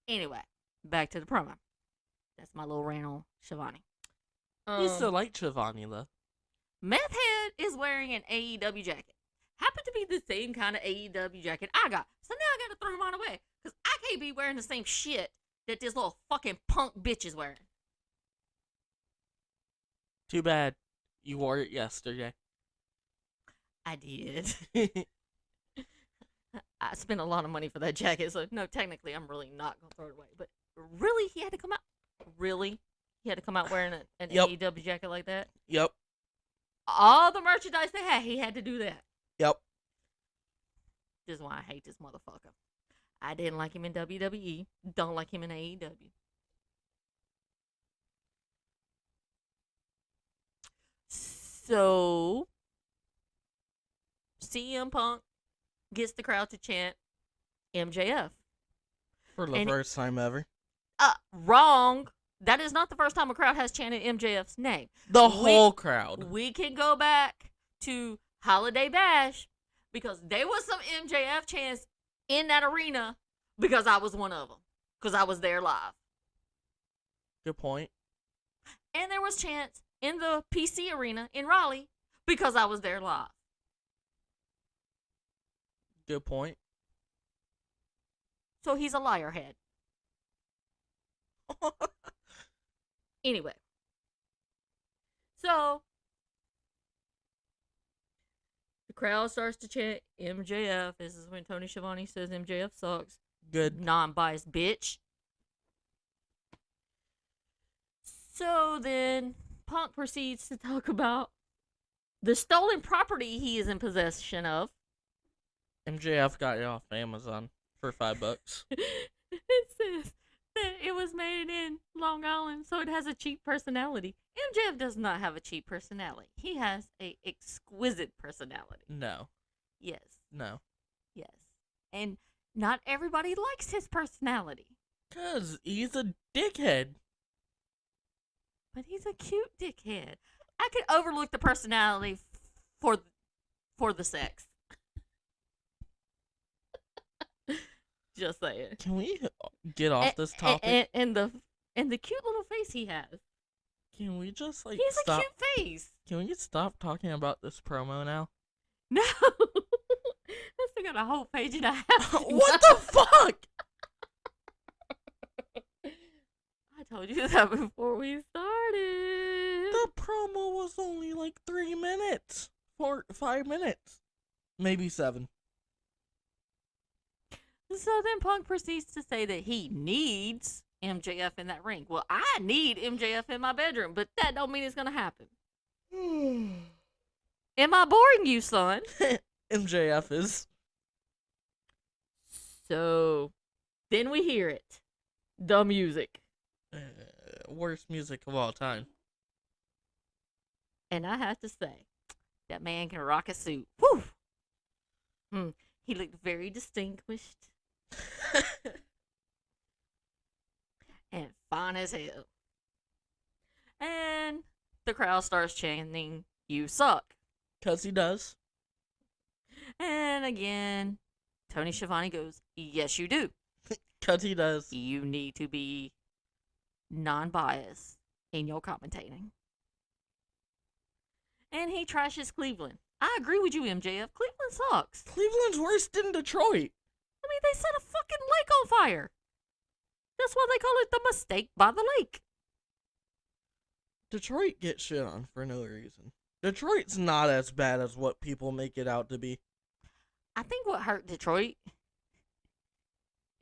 Anyway, back to the promo. That's my little rant on Shivani. You still like Shivani, though. Meth Head is wearing an AEW jacket. Happened to be the same kind of AEW jacket I got. So now I gotta throw mine away. Because I can't be wearing the same shit that this little fucking punk bitch is wearing. Too bad. You wore it yesterday. I did. I spent a lot of money for that jacket, so no, technically I'm really not going to throw it away. But really, he had to come out? Really? He had to come out wearing an AEW jacket like that? Yep. All the merchandise they had, he had to do that. Yep. This is why I hate this motherfucker. I didn't like him in WWE. Don't like him in AEW. So, CM Punk gets the crowd to chant MJF. For the first time ever. Wrong. That is not the first time a crowd has chanted MJF's name. The whole crowd. We can go back to Holiday Bash because there was some MJF chants in that arena because I was one of them. Because I was there live. Good point. And there was chants in the PC arena in Raleigh because I was there live. Good point. So he's a liar head. Anyway. So the crowd starts to chant MJF. This is when Tony Schiavone says MJF sucks. Good. Non-biased bitch. So then Punk proceeds to talk about the stolen property he is in possession of. MJF got it off Amazon for $5. It says that it was was made in Long Island, so it has a cheap personality. MJF does not have a cheap personality. He has a exquisite personality. No. Yes. No. Yes. And not everybody likes his personality. 'Cause he's a dickhead. But he's a cute dickhead. I could overlook the personality for the sex. Just saying. Can we get off this topic? And the cute little face he has. Can we just like He's stop? a cute face. Can we stop talking about this promo now? No. I still got a whole page and a half. What the fuck? I told you that before we started. The promo was only like 3 minutes. 5 minutes. Maybe 7. So then Punk proceeds to say that he needs MJF in that ring. Well, I need MJF in my bedroom, but that don't mean it's going to happen. Am I boring you, son? MJF is. So then we hear it. The music. Worst music of all time. And I have to say, that man can rock a suit. Whew. He looked very distinguished. And fine as hell. And the crowd starts chanting, "You suck." 'Cause he does. And again, Tony Schiavone goes, "Yes, you do. 'Cause he does. You need to be non-biased in your commentating." And he trashes Cleveland. I agree with you, MJF. Cleveland sucks. Cleveland's worse than Detroit. I mean, they set a fucking lake on fire. That's why they call it the mistake by the lake. Detroit gets shit on for no reason. Detroit's not as bad as what people make it out to be. I think what hurt Detroit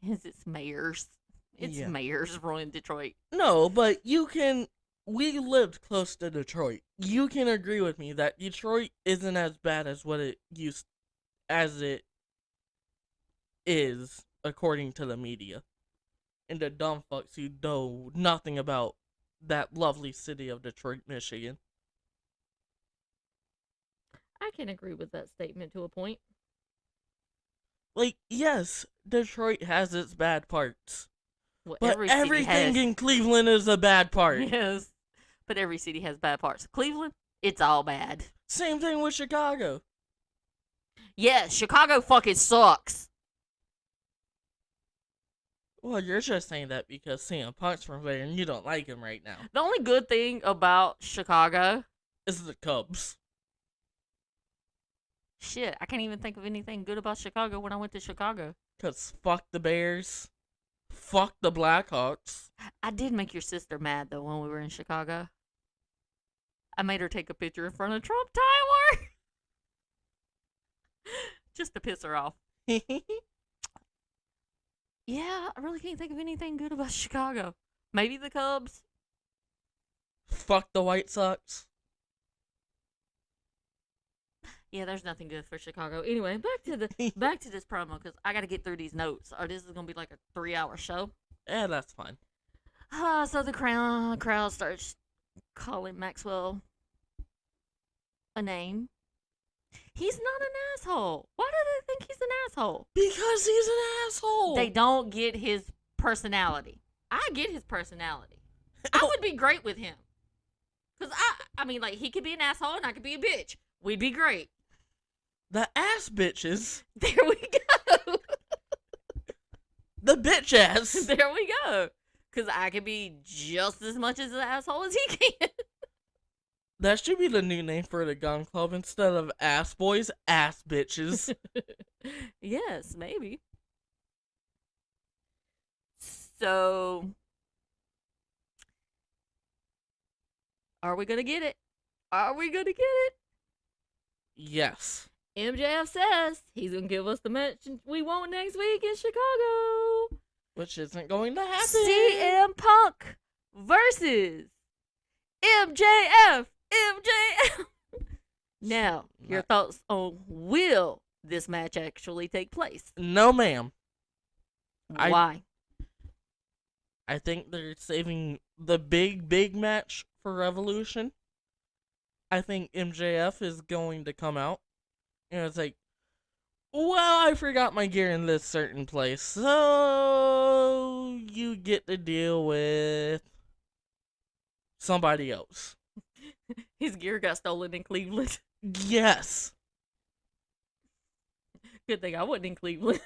is its mayors. Its mayors ruined Detroit. No, but we lived close to Detroit. You can agree with me that Detroit isn't as bad as it is, according to the media. And the dumb fucks who know nothing about that lovely city of Detroit, Michigan. I can agree with that statement to a point. Like, yes, Detroit has its bad parts. Well, But everything in Cleveland is a bad part. Yes. But every city has bad parts. Cleveland, it's all bad. Same thing with Chicago. Yeah, Chicago fucking sucks. Well, you're just saying that because CM Punk's from there and you don't like him right now. The only good thing about Chicago Is the Cubs. Shit, I can't even think of anything good about Chicago when I went to Chicago. 'Cause fuck the Bears. Fuck the Blackhawks. I did make your sister mad, though, when we were in Chicago. I made her take a picture in front of Trump Tower. Just to piss her off. Yeah, I really can't think of anything good about Chicago. Maybe the Cubs. Fuck the White Sox. Yeah, there's nothing good for Chicago. Anyway, back to this promo because I got to get through these notes, or this is gonna be like a 3-hour show. Yeah, that's fine. So the crowd starts calling Maxwell a name. He's not an asshole. Why do they think he's an asshole? Because he's an asshole. They don't get his personality. I get his personality. I would be great with him. Because I mean, like, he could be an asshole and I could be a bitch. We'd be great. The ass bitches. There we go. The bitch ass. There we go. Because I could be just as much as an asshole as he can. That should be the new name for the gun club. Instead of ass boys, ass bitches. Yes, maybe. So, are we going to get it? Are we going to get it? Yes. MJF says he's going to give us the match we want next week in Chicago. Which isn't going to happen. CM Punk versus MJF. Now, your thoughts on will this match actually take place? No, ma'am. Why? I think they're saving the big match for Revolution. I think MJF is going to come out. And it's like, well, I forgot my gear in this certain place. So you get to deal with somebody else. His gear got stolen in Cleveland. Yes. Good thing I wasn't in Cleveland.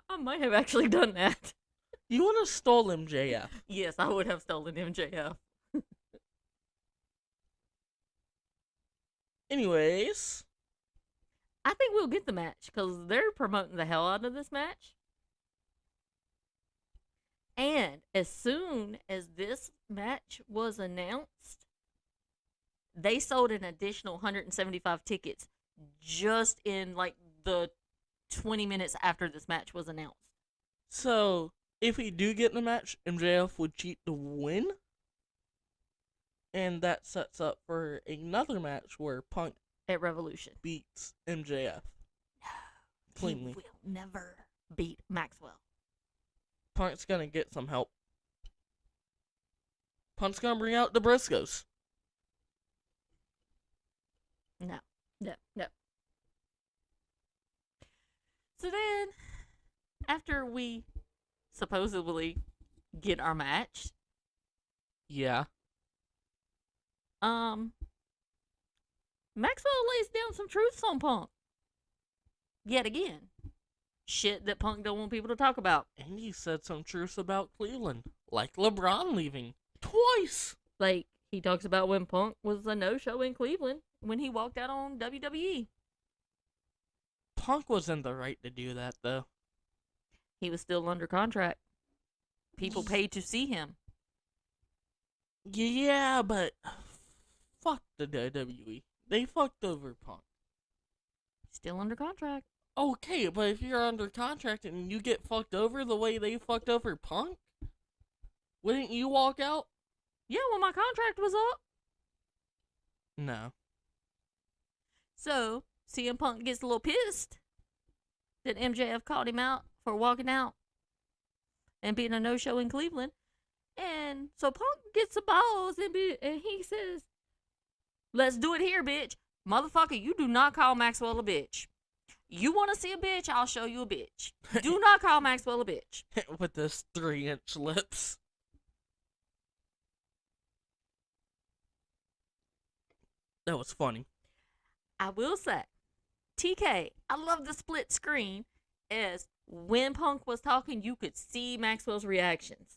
I might have actually done that. You would have stole MJF. Yes, I would have stolen MJF. Anyways. I think we'll get the match because they're promoting the hell out of this match. And as soon as this match was announced, they sold an additional 175 tickets just in like the 20 minutes after this match was announced. So, if we do get in the match, MJF would cheat to win. And that sets up for another match where Punk At Revolution. beats MJF. Cleanly. He will never beat Maxwell. Punk's gonna get some help. Punk's gonna bring out the Briscoes. No. So then, after we supposedly get our match, Yeah. Maxwell lays down some truths on Punk. Yet again. Shit that Punk don't want people to talk about. And he said some truths about Cleveland. Like LeBron leaving. Twice! Like, he talks about when Punk was a no-show in Cleveland when he walked out on WWE. Punk was in the right to do that, though. He was still under contract. People paid to see him. Yeah, but fuck the WWE. They fucked over Punk. Still under contract. Okay, but if you're under contract and you get fucked over the way they fucked over Punk, wouldn't you walk out? Yeah, when my contract was up. No. So, CM Punk gets a little pissed that MJF called him out for walking out and being a no-show in Cleveland. And so Punk gets the balls and he says, let's do it here, bitch. Motherfucker, you do not call Maxwell a bitch. You want to see a bitch, I'll show you a bitch. Do not call Maxwell a bitch. With those 3-inch lips. That was funny. I will say, TK, I love the split screen as when Punk was talking, you could see Maxwell's reactions.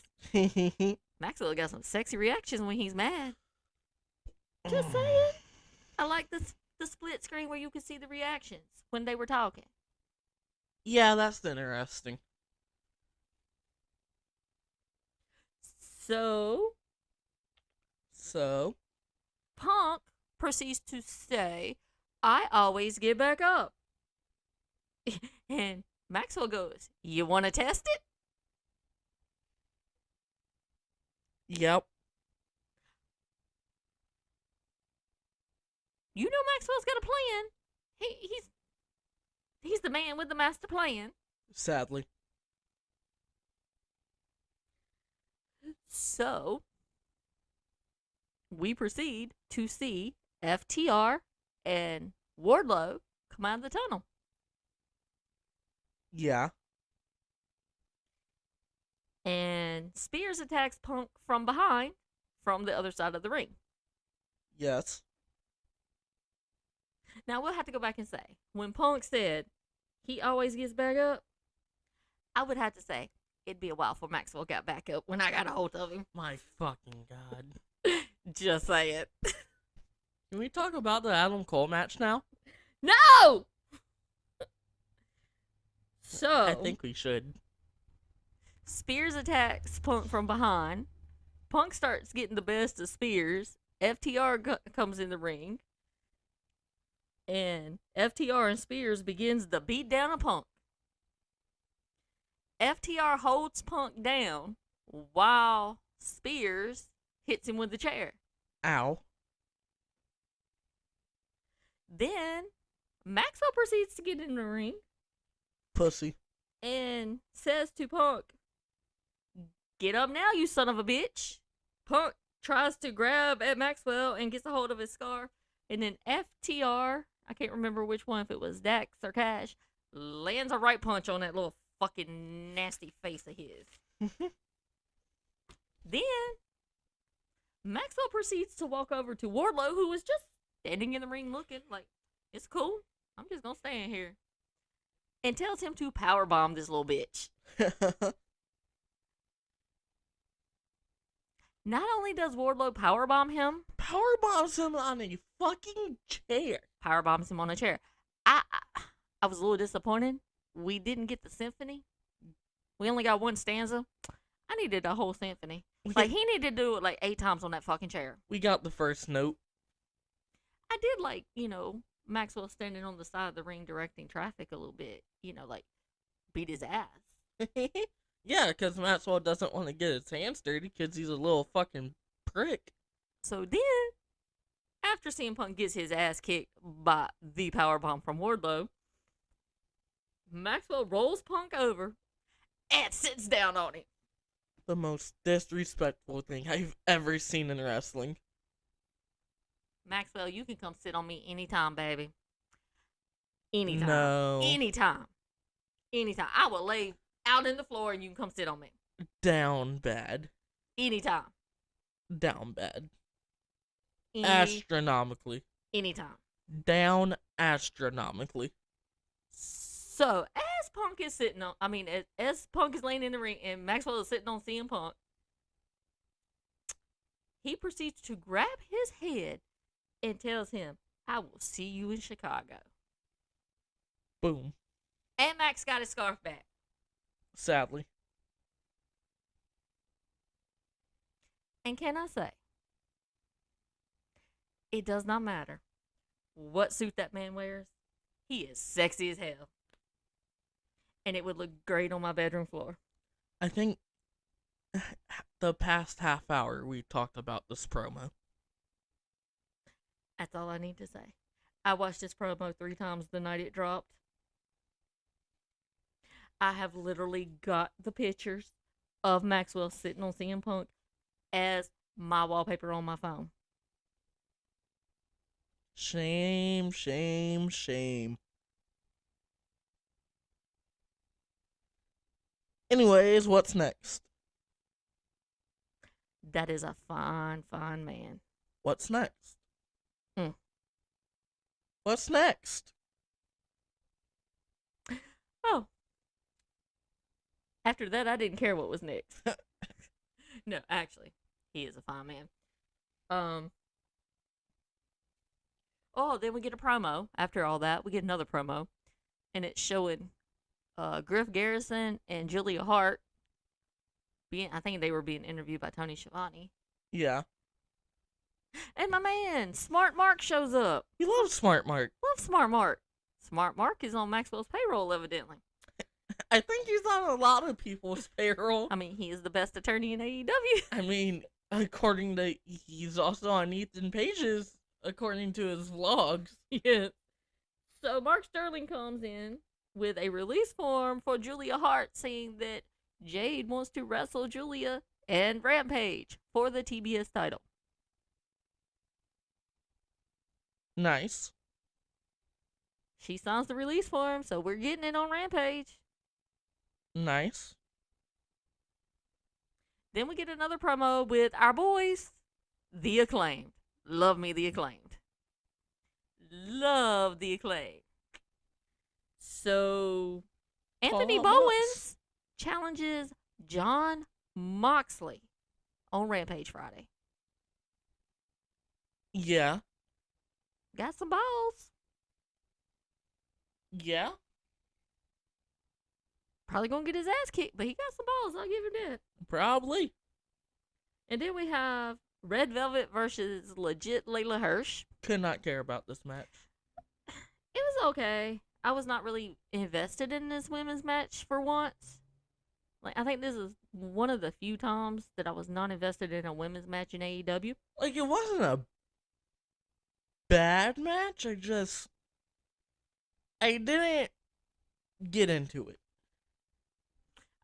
Maxwell got some sexy reactions when he's mad. Just saying. I like the split screen where you could see the reactions when they were talking. Yeah, that's interesting. So, Punk proceeds to say, I always get back up. And Maxwell goes, you want to test it? Yep. You know Maxwell's got a plan. He's the man with the master plan. Sadly. So, we proceed to see FTR and Wardlow come out of the tunnel. Yeah. And Spears attacks Punk from behind, from the other side of the ring. Yes. Now, we'll have to go back and say, when Punk said he always gets back up, I would have to say, it'd be a while before Maxwell got back up when I got a hold of him. My fucking God. Just say it. Can we talk about the Adam Cole match now? No! So, I think we should. Spears attacks Punk from behind. Punk starts getting the best of Spears. FTR comes in the ring. And FTR and Spears begins the beat down of Punk. FTR holds Punk down while Spears hits him with the chair. Ow. Then Maxwell proceeds to get in the ring Pussy. and says to Punk, Get up now, you son of a bitch. Punk tries to grab at Maxwell and gets a hold of his scarf. And then FTR, I can't remember which one, if it was Dax or Cash, lands a right punch on that little fucking nasty face of his. Then, Maxwell proceeds to walk over to Wardlow, who was just standing in the ring looking like, it's cool. I'm just going to stand here. And tells him to powerbomb this little bitch. Not only does Wardlow powerbomb him, Powerbombs him on a fucking chair. Powerbombs him on a chair. I was a little disappointed. We didn't get the symphony. We only got one stanza. I needed a whole symphony. Like, he needed to do it like 8 times on that fucking chair. We got the first note. I did like, Maxwell standing on the side of the ring directing traffic a little bit. Like, beat his ass. Yeah, because Maxwell doesn't want to get his hands dirty because he's a little fucking prick. So then, after CM Punk gets his ass kicked by the powerbomb from Wardlow, Maxwell rolls Punk over and sits down on him. The most disrespectful thing I've ever seen in wrestling. Maxwell, you can come sit on me anytime, baby. Anytime. No. Anytime. Anytime. I will lay out in the floor and you can come sit on me. Down bad. Anytime. Down bad. Astronomically. Anytime. Down astronomically. So, as Punk is sitting on, as Punk is laying in the ring and Maxwell is sitting on CM Punk, he proceeds to grab his head and tells him, I will see you in Chicago. Boom. And Max got his scarf back. Sadly. And can I say, it does not matter what suit that man wears. He is sexy as hell. And it would look great on my bedroom floor. I think the past half hour we talked about this promo. That's all I need to say. I watched this promo 3 times the night it dropped. I have literally got the pictures of Maxwell sitting on CM Punk as my wallpaper on my phone. Shame, shame, shame. Anyways, what's next? That is a fine, fine man. What's next? What's next? Oh. After that, I didn't care what was next. No, actually, he is a fine man. Oh, then we get a promo. After all that, we get another promo. And it's showing Griff Garrison and Julia Hart I think they were being interviewed by Tony Schiavone. Yeah. And my man, Smart Mark, shows up. You love Smart Mark. Love Smart Mark. Smart Mark is on Maxwell's payroll, evidently. I think he's on a lot of people's payroll. He is the best attorney in AEW. According to... He's also on Ethan Page's, according to his vlogs. Yeah. So Mark Sterling comes in with a release form for Julia Hart saying that Jade wants to wrestle Julia and Rampage for the TBS title. Nice. She signs the release form, so we're getting it on Rampage. Nice. Then we get another promo with our boys, The Acclaimed. Love me, The Acclaimed. Love The Acclaimed. So, Anthony Bowens challenges John Moxley on Rampage Friday. Yeah. Got some balls. Yeah. Probably gonna get his ass kicked, but he got some balls. I'll give him that. Probably. And then we have Red Velvet versus Legit Layla Hirsch. Could not care about this match. It was okay. I was not really invested in this women's match for once. Like, I think this is one of the few times that I was not invested in a women's match in AEW. Like, it wasn't a bad match. I didn't get into it.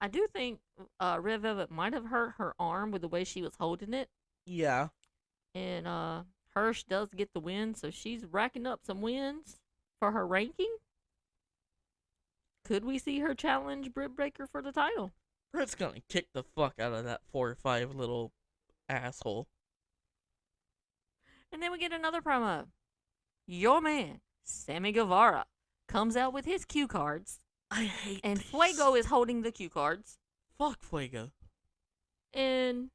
I do think Red Velvet might have hurt her arm with the way she was holding it. Yeah. And Hirsch does get the win, so she's racking up some wins for her ranking. Could we see her challenge Britt Baker for the title? Britt's gonna kick the fuck out of that 4 or 5 little asshole. And then we get another promo. Your man, Sammy Guevara, comes out with his cue cards. I hate And these. Fuego is holding the cue cards. Fuck Fuego. And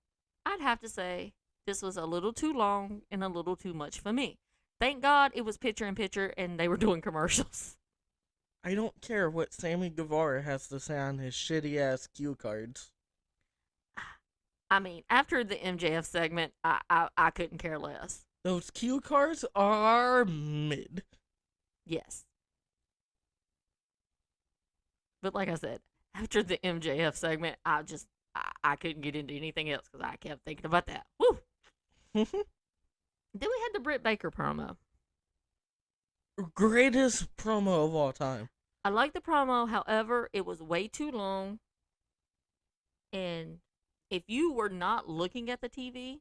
I'd have to say, this was a little too long and a little too much for me. Thank God it was picture in picture and they were doing commercials. I don't care what Sammy Guevara has to say on his shitty ass cue cards. I mean, after the MJF segment, I couldn't care less. Those cue cards are mid. Yes. But like I said, after the MJF segment, I couldn't get into anything else because I kept thinking about that. Woo! Then we had the Britt Baker promo. Greatest promo of all time. I like the promo, however, it was way too long. And if you were not looking at the TV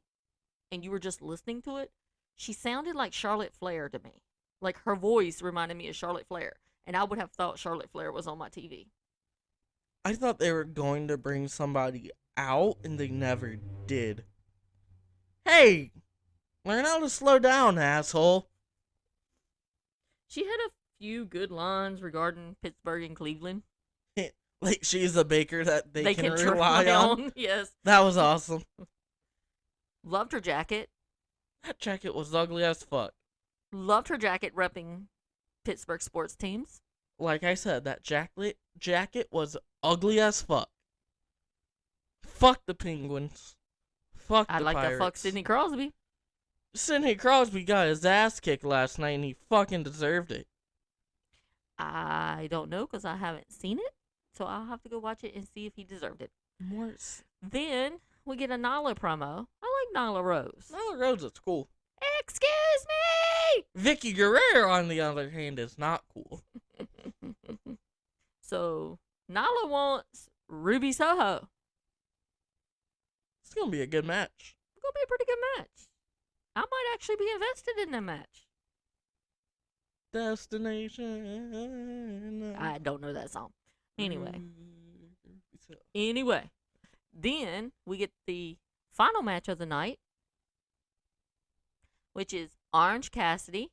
and you were just listening to it, she sounded like Charlotte Flair to me. Like her voice reminded me of Charlotte Flair. And I would have thought Charlotte Flair was on my TV. I thought they were going to bring somebody out, and they never did. Hey! Learn how to slow down, asshole. She had a few good lines regarding Pittsburgh and Cleveland. Like she's a baker that they can rely on. Yes. That was awesome. Loved her jacket. That jacket was ugly as fuck. Loved her jacket repping Pittsburgh sports teams. Like I said, that jacket was ugly as fuck. Fuck the Penguins. Fuck the I'd like Pirates. to fuck Sidney Crosby. Sidney Crosby got his ass kicked last night, and he fucking deserved it. I don't know because I haven't seen it. So I'll have to go watch it and see if he deserved it. Morse. Then we get a Nala promo. I like Nyla Rose. Nyla Rose is cool. Excuse me! Vicky Guerrero, on the other hand, is not cool. So Nyla wants Ruby Soho. It's gonna be a good match. It's going to be a pretty good match. I might actually be invested in that match. Destination. I don't know that song. Anyway. Then we get the final match of the night, which is Orange Cassidy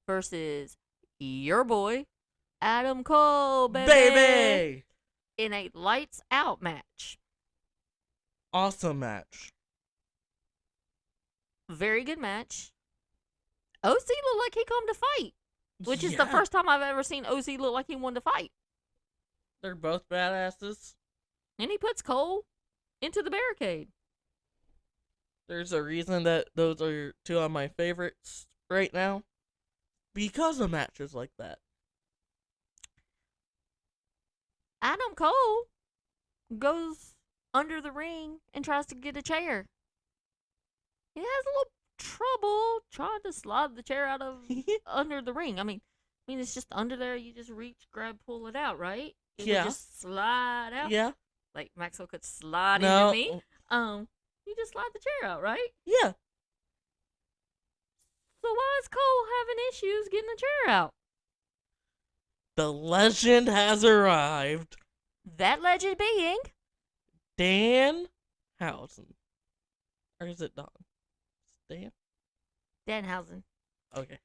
versus your boy, Adam Cole, baby! In a lights out match. Awesome match. Very good match. OC looked like he come to fight, which is the first time I've ever seen OC look like he wanted to fight. They're both badasses. And he puts Cole into the barricade. There's a reason that those are two of my favorites right now. Because of matches like that. Adam Cole goes under the ring and tries to get a chair. He has a little trouble trying to slide the chair out of under the ring. I mean, it's just under there. You just reach, grab, pull it out, right? It would just slide out. Yeah. Like Maxwell could slide into me. You just slide the chair out, right? Yeah. So why is Cole having issues getting the chair out? The legend has arrived. That legend being Dan Housen. Or is it Don? Dan? Danhausen. Okay.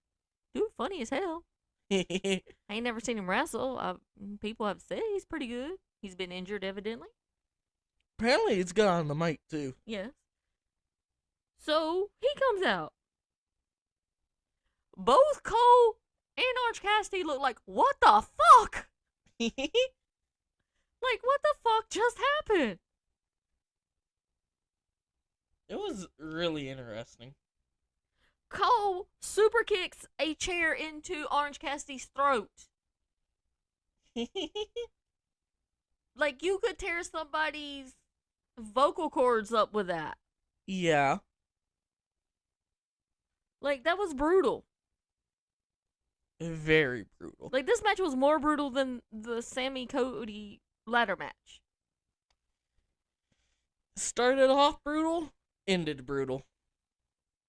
Dude, funny as hell. I ain't never seen him wrestle. People have said he's pretty good. He's been injured, evidently. Apparently he's good on the mic, too. Yes. So, he comes out. Both Cole and Orange Cassidy look like, what the fuck? Like, what the fuck just happened? It was really interesting. Cole super kicks a chair into Orange Cassidy's throat. Like, you could tear somebody's vocal cords up with that. Yeah. Like, that was brutal. Very brutal. Like, this match was more brutal than the Sammy Cody ladder match. Started off brutal, ended brutal.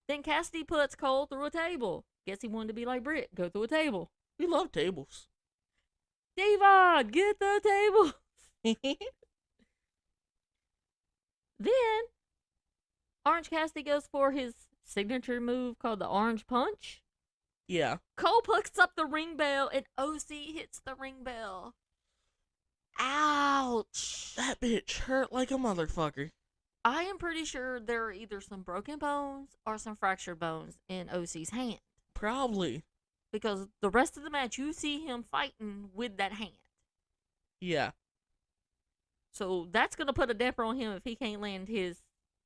Then Cassidy puts Cole through a table. Guess he wanted to be like Brit, go through a table. We love tables. Devon, get the table. Then Orange Cassidy goes for his signature move called the Orange Punch. Yeah. Cole picks up the ring bell and OC hits the ring bell. Ouch. That bitch hurt like a motherfucker. I am pretty sure there are either some broken bones or some fractured bones in OC's hand. Probably. Because the rest of the match, you see him fighting with that hand. Yeah. So that's going to put a damper on him if he can't land his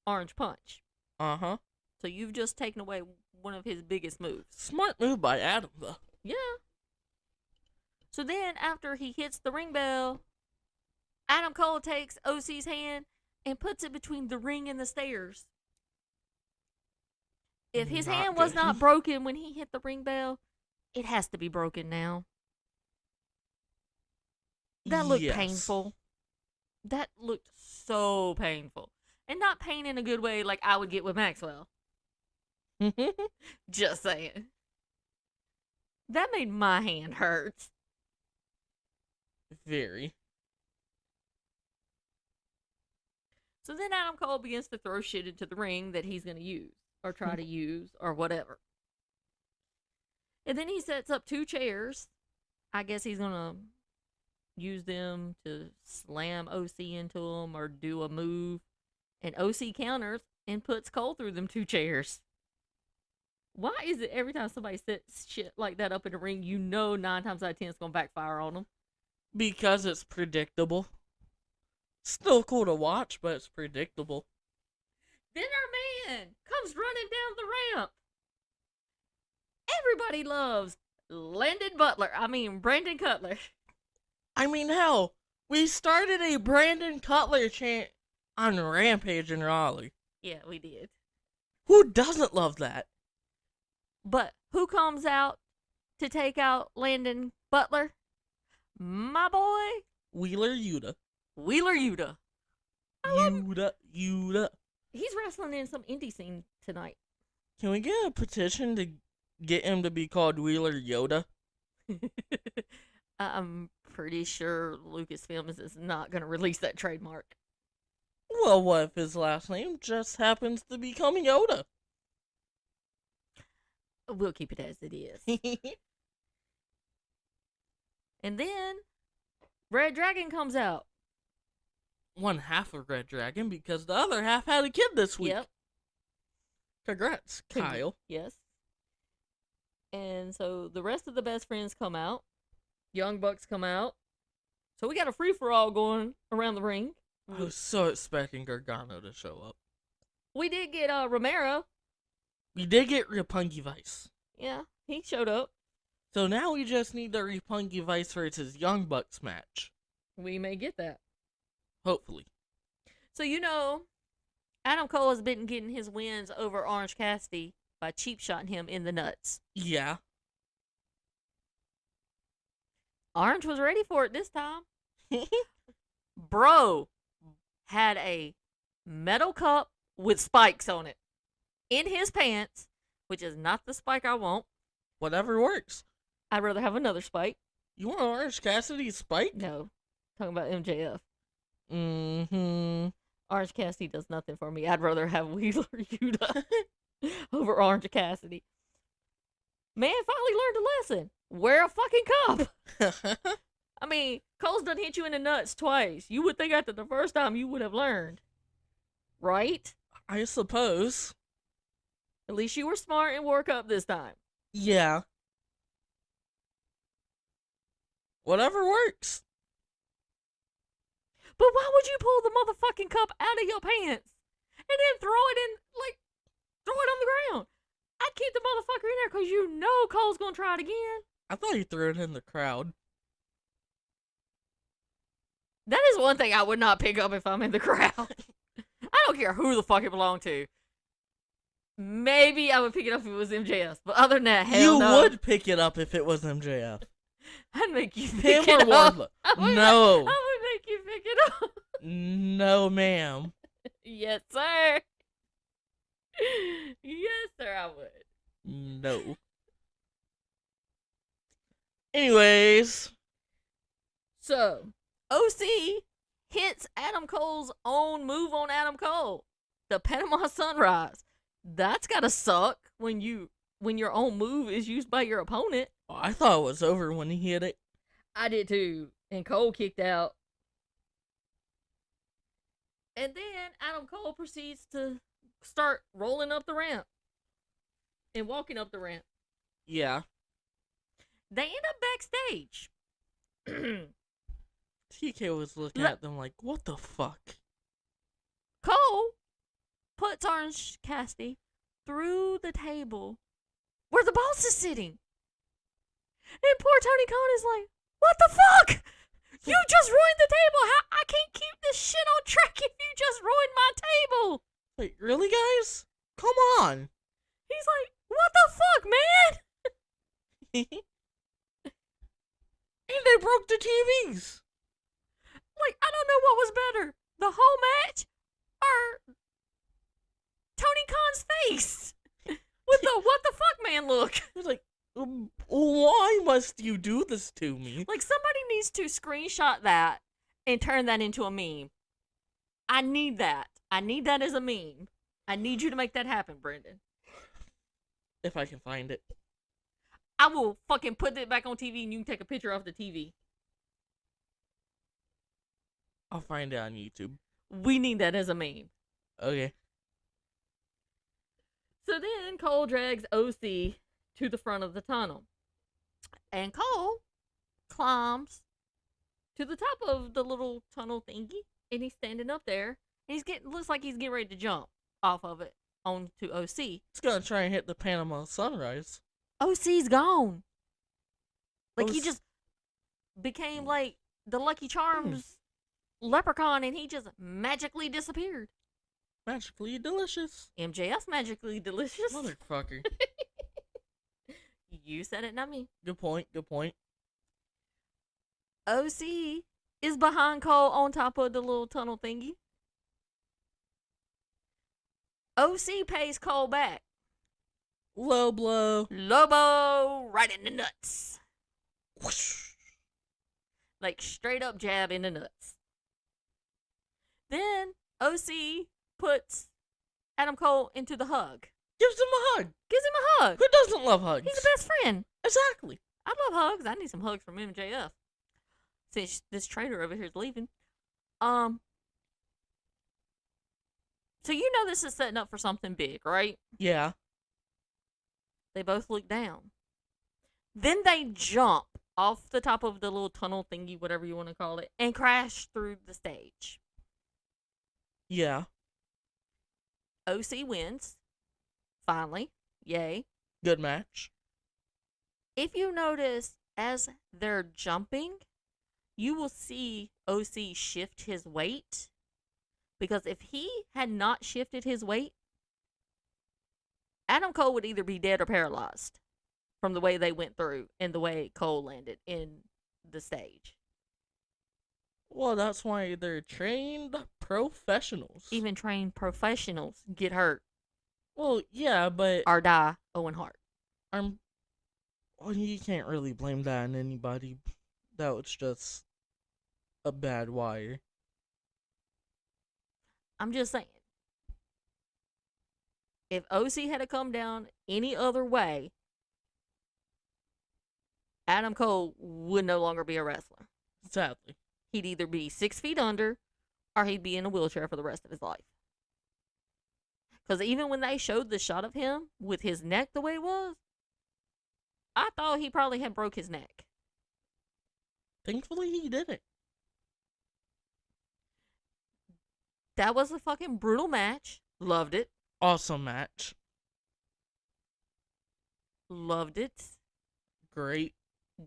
Orange Punch. Uh-huh. So you've just taken away one of his biggest moves. Smart move by Adam, though. Yeah. So then, after he hits the ring bell, Adam Cole takes OC's hand and puts it between the ring and the stairs. If his hand was not broken when he hit the ring bell, it has to be broken now. That looked painful. That looked so painful. And not pain in a good way like I would get with Maxwell. Just saying. That made my hand hurt. Very. So then Adam Cole begins to throw shit into the ring that he's going to use. Or try to use. Or whatever. And then he sets up 2 chairs. I guess he's going to use them to slam OC into them or do a move. And OC counters and puts Cole through them 2 chairs. Why is it every time somebody sets shit like that up in the ring, you know 9 times out of 10 it's going to backfire on them? Because it's predictable. Still cool to watch, but it's predictable. Then our man comes running down the ramp. Everybody loves Brandon Cutler. I mean, hell, we started a Brandon Cutler chant on Rampage in Raleigh. Yeah, we did. Who doesn't love that? But who comes out to take out Landon Butler? My boy, Wheeler Yuta. Wheeler Yuta. Yuta. He's wrestling in some indie scene tonight. Can we get a petition to get him to be called Wheeler Yoda? I'm pretty sure Lucasfilm is not going to release that trademark. Well, what if his last name just happens to become Yoda? We'll keep it as it is. And then Red Dragon comes out. One half of Red Dragon because the other half had a kid this week. Yep. Congrats, Kyle. Yes. And so the rest of the best friends come out. Young Bucks come out. So we got a free-for-all going around the ring. I was so expecting Gargano to show up. We did get Romero. We did get Roppongi Vice. Yeah, he showed up. So now we just need the Roppongi Vice versus Young Bucks match. We may get that. Hopefully. So, Adam Cole has been getting his wins over Orange Cassidy by cheap shotting him in the nuts. Yeah. Orange was ready for it this time. Bro had a metal cup with spikes on it in his pants, which is not the spike I want. Whatever works. I'd rather have another spike. You want Orange Cassidy's spike? No. Talking about MJF. Mm-hmm. Orange Cassidy does nothing for me. I'd rather have Wheeler Yuta over Orange Cassidy. Man finally learned a lesson. Wear a fucking cup. I mean, Cole's done hit you in the nuts twice. You would think after the first time you would have learned. Right? I suppose. At least you were smart and woke up this time. Yeah. Whatever works. But why would you pull the motherfucking cup out of your pants and then throw it on the ground? I'd keep the motherfucker in there because you know Cole's going to try it again. I thought he threw it in the crowd. That is one thing I would not pick up if I'm in the crowd. I don't care who the fuck it belonged to. Maybe I would pick it up if it was MJF, but other than that, hell no. You would pick it up if it was MJF. I'd make you pick Him it or up. Wardlow. I No. would make you pick it up. No, ma'am. Yes, sir. Yes, sir, I would. No. Anyways. So, OC hits Adam Cole's own move on Adam Cole. The Panama Sunrise. That's gotta suck when your own move is used by your opponent. I thought it was over when he hit it. I did too. And Cole kicked out. And then Adam Cole proceeds to start rolling up the ramp and walking up the ramp. Yeah. They end up backstage. TK was looking at them like, what the fuck? Cole puts Orange Cassidy through the table where the boss is sitting. And poor Tony Khan is like, what the fuck? You just ruined the table. How I can't keep this shit on track if you just ruined my table. Wait, really, guys? Come on. He's like, what the fuck, man? And they broke the TVs. Like, I don't know what was better, the whole match or Tony Khan's face with the what the fuck man look. He's like, why must you do this to me? Like, somebody needs to screenshot that and turn that into a meme. I need that. I need that as a meme. I need you to make that happen, Brendan. If I can find it. I will fucking put it back on TV and you can take a picture of the TV. I'll find it on YouTube. We need that as a meme. Okay. So then Cole drags OC to the front of the tunnel. And Cole climbs to the top of the little tunnel thingy. And he's standing up there. And looks like he's getting ready to jump off of it onto OC. He's gonna try and hit the Panama Sunrise. OC's gone. Like, he OC just became like the Lucky Charms leprechaun and he just magically disappeared. Magically delicious. MJF magically delicious. Motherfucker. You said it, not me. Good point. OC is behind Cole on top of the little tunnel thingy. OC pays Cole back. Low blow. Lobo right in the nuts. Whoosh. Like, straight up jab in the nuts. Then OC puts Adam Cole into the hug. Gives him a hug. Gives him a hug. Who doesn't love hugs? He's the best friend. Exactly. I love hugs. I need some hugs from MJF. Since this traitor over here is leaving. So you know this is setting up for something big, right? Yeah. They both look down. Then they jump off the top of the little tunnel thingy, whatever you want to call it, and crash through the stage. Yeah. OC wins. Finally. Yay. Good match. If you notice, as they're jumping, you will see OC shift his weight. Because if he had not shifted his weight, Adam Cole would either be dead or paralyzed from the way they went through and the way Cole landed in the stage. Well, that's why they're trained professionals. Even trained professionals get hurt Well, yeah, but or die. Owen Hart. well, you can't really blame that on anybody. That was just a bad wire. I'm just saying. If OC had to come down any other way, Adam Cole would no longer be a wrestler. Sadly. He'd either be 6 feet under or he'd be in a wheelchair for the rest of his life. Because even when they showed the shot of him with his neck the way it was, I thought he probably had broke his neck. Thankfully, he didn't. That was a fucking brutal match. Loved it. Awesome match. Loved it. Great.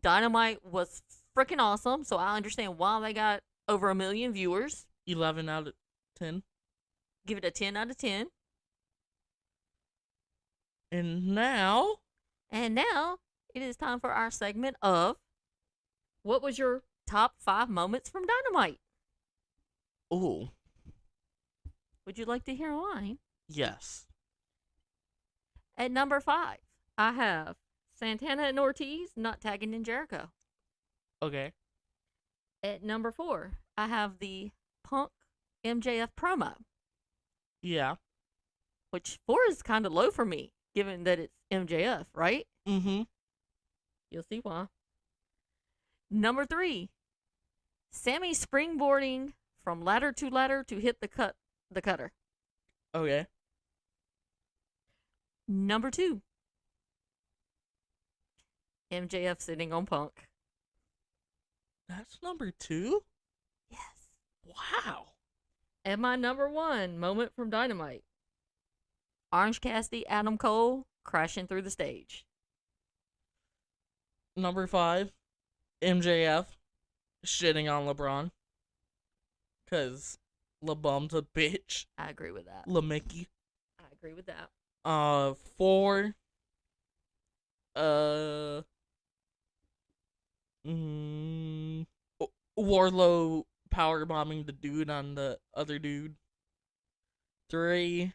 Dynamite was freaking awesome, so I understand why they got over 1 million viewers. 11 out of 10. Give it a 10 out of 10. And now it is time for our segment of what was your top 5 moments from Dynamite? ooh. Would you like to hear mine? Yes. At number 5, I have Santana and Ortiz not tagging in Jericho. Okay. At number 4, I have the Punk MJF promo, Yeah. which 4 is kind of low for me, given that it's MJF, right? Mm-hmm. You'll see why. Number 3, Sammy springboarding from ladder to hit the cutter. Okay. Number 2, MJF sitting on Punk. That's number 2? Yes. Wow. And my number 1 moment from Dynamite, Orange Cassidy, Adam Cole crashing through the stage. Number 5, MJF shitting on LeBron. Because LeBum's a bitch. I agree with that. LeMickey. I agree with that. 4, Warlow power bombing the dude on the other dude. 3,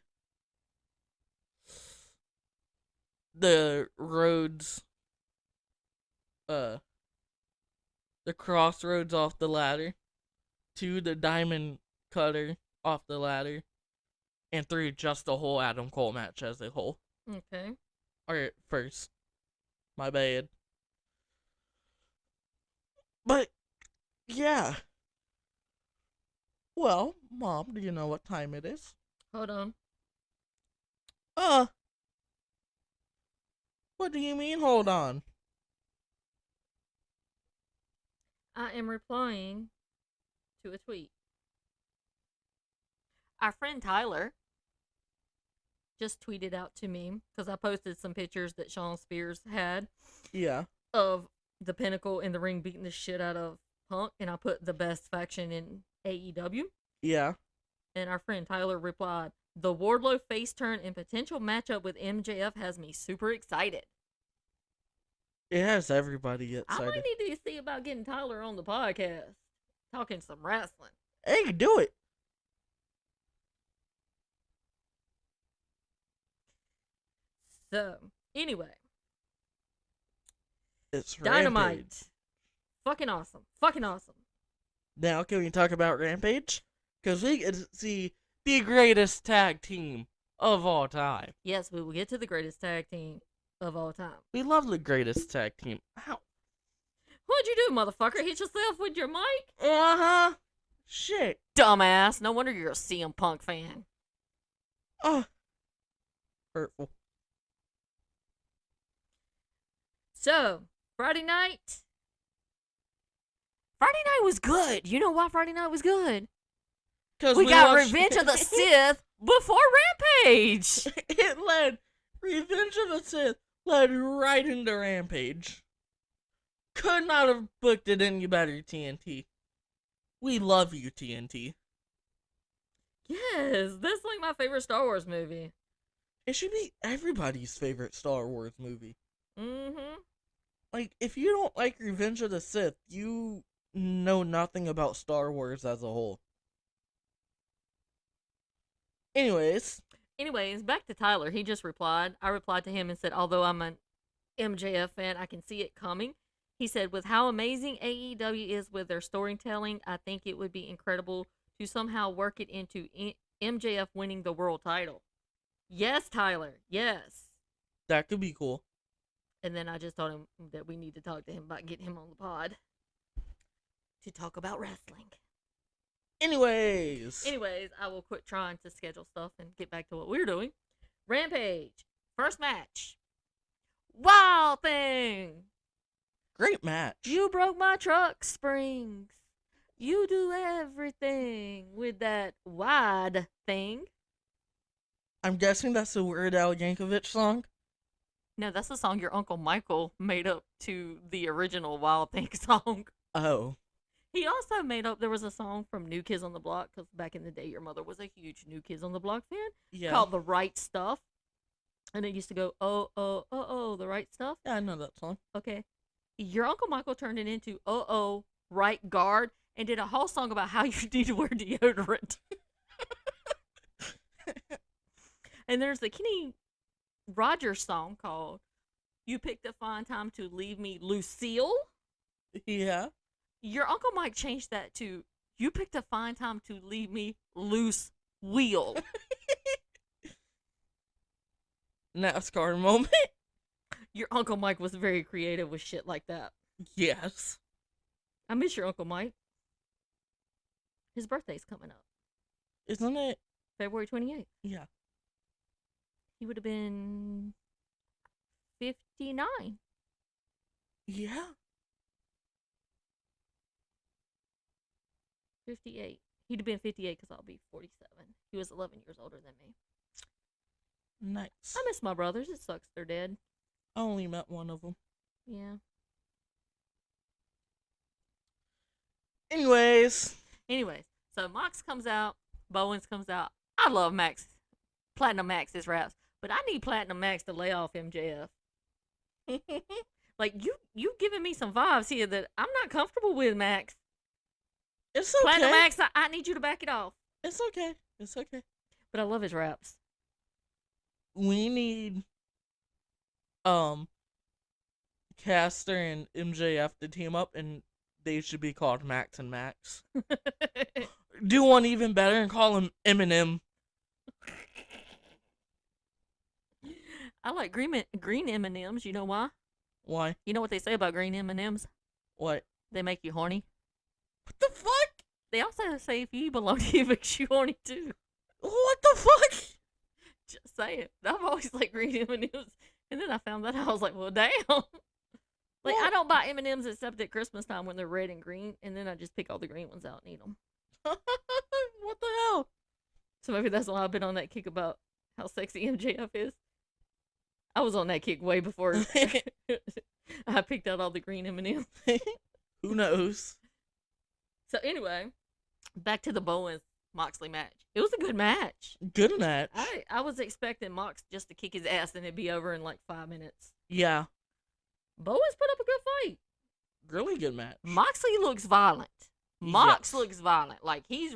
the Rhodes, the crossroads off the ladder. 2, the diamond cutter off the ladder. And 3, just the whole Adam Cole match as a whole. Okay. Alright, first. My bad. But, yeah. Well, Mom, do you know what time it is? Hold on. What do you mean, hold on? I am replying to a tweet. Our friend Tyler just tweeted out to me, because I posted some pictures that Shawn Spears had Yeah. of the Pinnacle in the ring beating the shit out of Punk, and I put the best faction in AEW. Yeah. And our friend Tyler replied, "The Wardlow face turn and potential matchup with MJF has me super excited." It has everybody I excited. might need to see about getting Tyler on the podcast, talking some wrestling. Hey, do it. So, anyway, It's Dynamite. Rampage. Fucking awesome. Fucking awesome. Now, can we talk about Rampage? Because we get to see the greatest tag team of all time. Yes, we will get to the greatest tag team of all time. We love the greatest tag team. Ow. What'd you do, motherfucker? Hit yourself with your mic? Uh-huh. Shit. Dumbass. No wonder you're a CM Punk fan. Hurtful. So, Friday night was good. You know why Friday night was good? Because We got Revenge of the Sith before Rampage. It led. Revenge of the Sith led right into Rampage. Could not have booked it any better, TNT. We love you, TNT. Yes, that's like my favorite Star Wars movie. It should be everybody's favorite Star Wars movie. Mm-hmm. Like, if you don't like Revenge of the Sith, you know nothing about Star Wars as a whole. Anyways, Back to Tyler. He just replied. I replied to him and said, although I'm an MJF fan, I can see it coming. He said, with how amazing AEW is with their storytelling, I think it would be incredible to somehow work it into MJF winning the world title. Yes, Tyler. Yes. that could be cool. And then I just told him that we need to talk to him about getting him on the pod to talk about wrestling. Anyways, I will quit trying to schedule stuff and get back to what we're doing. Rampage. First match. Wild Thing. great match. You broke my truck springs. You do everything with that wide thing. I'm guessing that's the Weird Al Yankovic song. No, that's the song your Uncle Michael made up to the original Wild Thing song. Oh. He also made up, there was a song from New Kids on the Block, because back in the day, your mother was a huge New Kids on the Block fan, Yeah. called The Right Stuff. And it used to go, oh, oh, oh, oh, The Right Stuff. Yeah, I know that song. Okay. Your Uncle Michael turned it into, oh, oh, Right Guard, and did a whole song about how you need to wear deodorant. And there's the Kenny Rogers song called "You Picked a Fine Time to Leave Me, Lucille." Yeah. Your Uncle Mike changed that to "You picked a fine time to leave me, loose wheel." NASCAR moment. Your Uncle Mike was very creative with shit like that. Yes. I miss your Uncle Mike. His birthday's coming up. Isn't it? February 28th. Yeah. He would have been 59. Yeah. 58. He'd have been 58 because I'll be 47. He was 11 years older than me. Nice. I miss my brothers. It sucks they're dead. I only met one of them. Yeah. Anyways, so Mox comes out. Bowens comes out. I love Max. Platinum Max's raps. But I need Platinum Max to lay off MJF. Like, you giving me some vibes here that I'm not comfortable with, Max. it's okay. Platinum Max, I need you to back it off. It's okay. It's okay. But I love his raps. We need Caster and MJF to team up, and they should be called Max and Max. Do one even better and call him Eminem. I like green M&Ms. You know why? Why? You know what they say about green M&Ms? What? They make you horny. What the fuck? They also say if you eat bologna, it makes you horny too. What the fuck? Just saying. I've always liked green M&Ms, and then I found that I was like, well, damn. Like, What? I don't buy M&Ms except at Christmas time when they're red and green, and then I just pick all the green ones out and eat them. What the hell? So maybe that's why I've been on that kick about how sexy MJF is. I was on that kick way before I picked out all the green M&Ms. Who knows? So anyway, back to the Bowens Moxley match. It was a good match. Good match. I was expecting Mox just to kick his ass and it'd be over in like 5 minutes. Yeah. Bowens put up a good fight. Really good match. Moxley looks violent. Mox Yes. looks violent. Like he's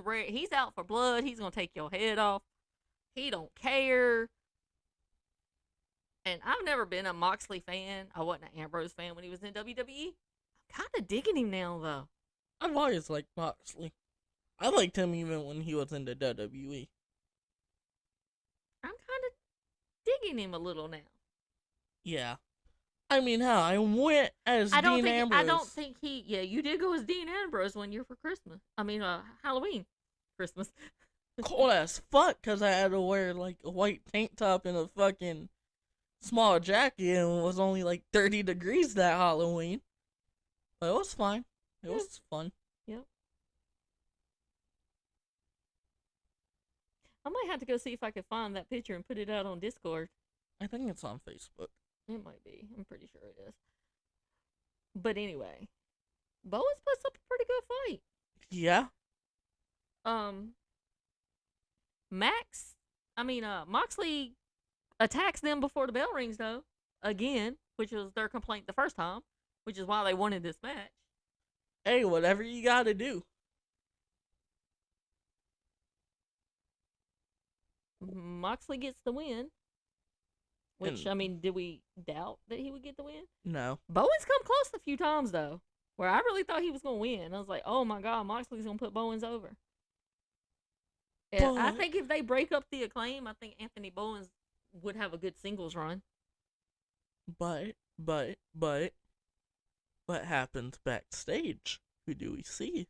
out for blood. He's gonna take your head off. He don't care. And I've never been a Moxley fan. I wasn't an Ambrose fan when he was in WWE. I'm kind of digging him now, though. I've always liked Moxley. I liked him even when he was in the WWE. I'm kind of digging him a little now. Yeah. I mean, hell, I went as Dean Ambrose. I don't think he. Yeah, you did go as Dean Ambrose one year for Christmas. I mean, Halloween, Christmas. Cold as fuck because I had to wear like a white tank top and a fucking small jacket, and it was only like 30 degrees that Halloween. But it was fine. It was fun. Yep. I might have to go see if I can find that picture and put it out on Discord. I think it's on Facebook. It might be. I'm pretty sure it is. But anyway, Bowens puts up a pretty good fight. Yeah. Moxley attacks them before the bell rings, though. Again, which was their complaint the first time, which is why they wanted this match. Hey, whatever you gotta do. Moxley gets the win. Which, did we doubt that he would get the win? No. Bowens come close a few times, though, where I really thought he was going to win. I was like, oh my God, Moxley's going to put Bowens over. Yeah, I think if they break up the Acclaim, I think Anthony Bowens would have a good singles run. But, what happens backstage? Who do we see?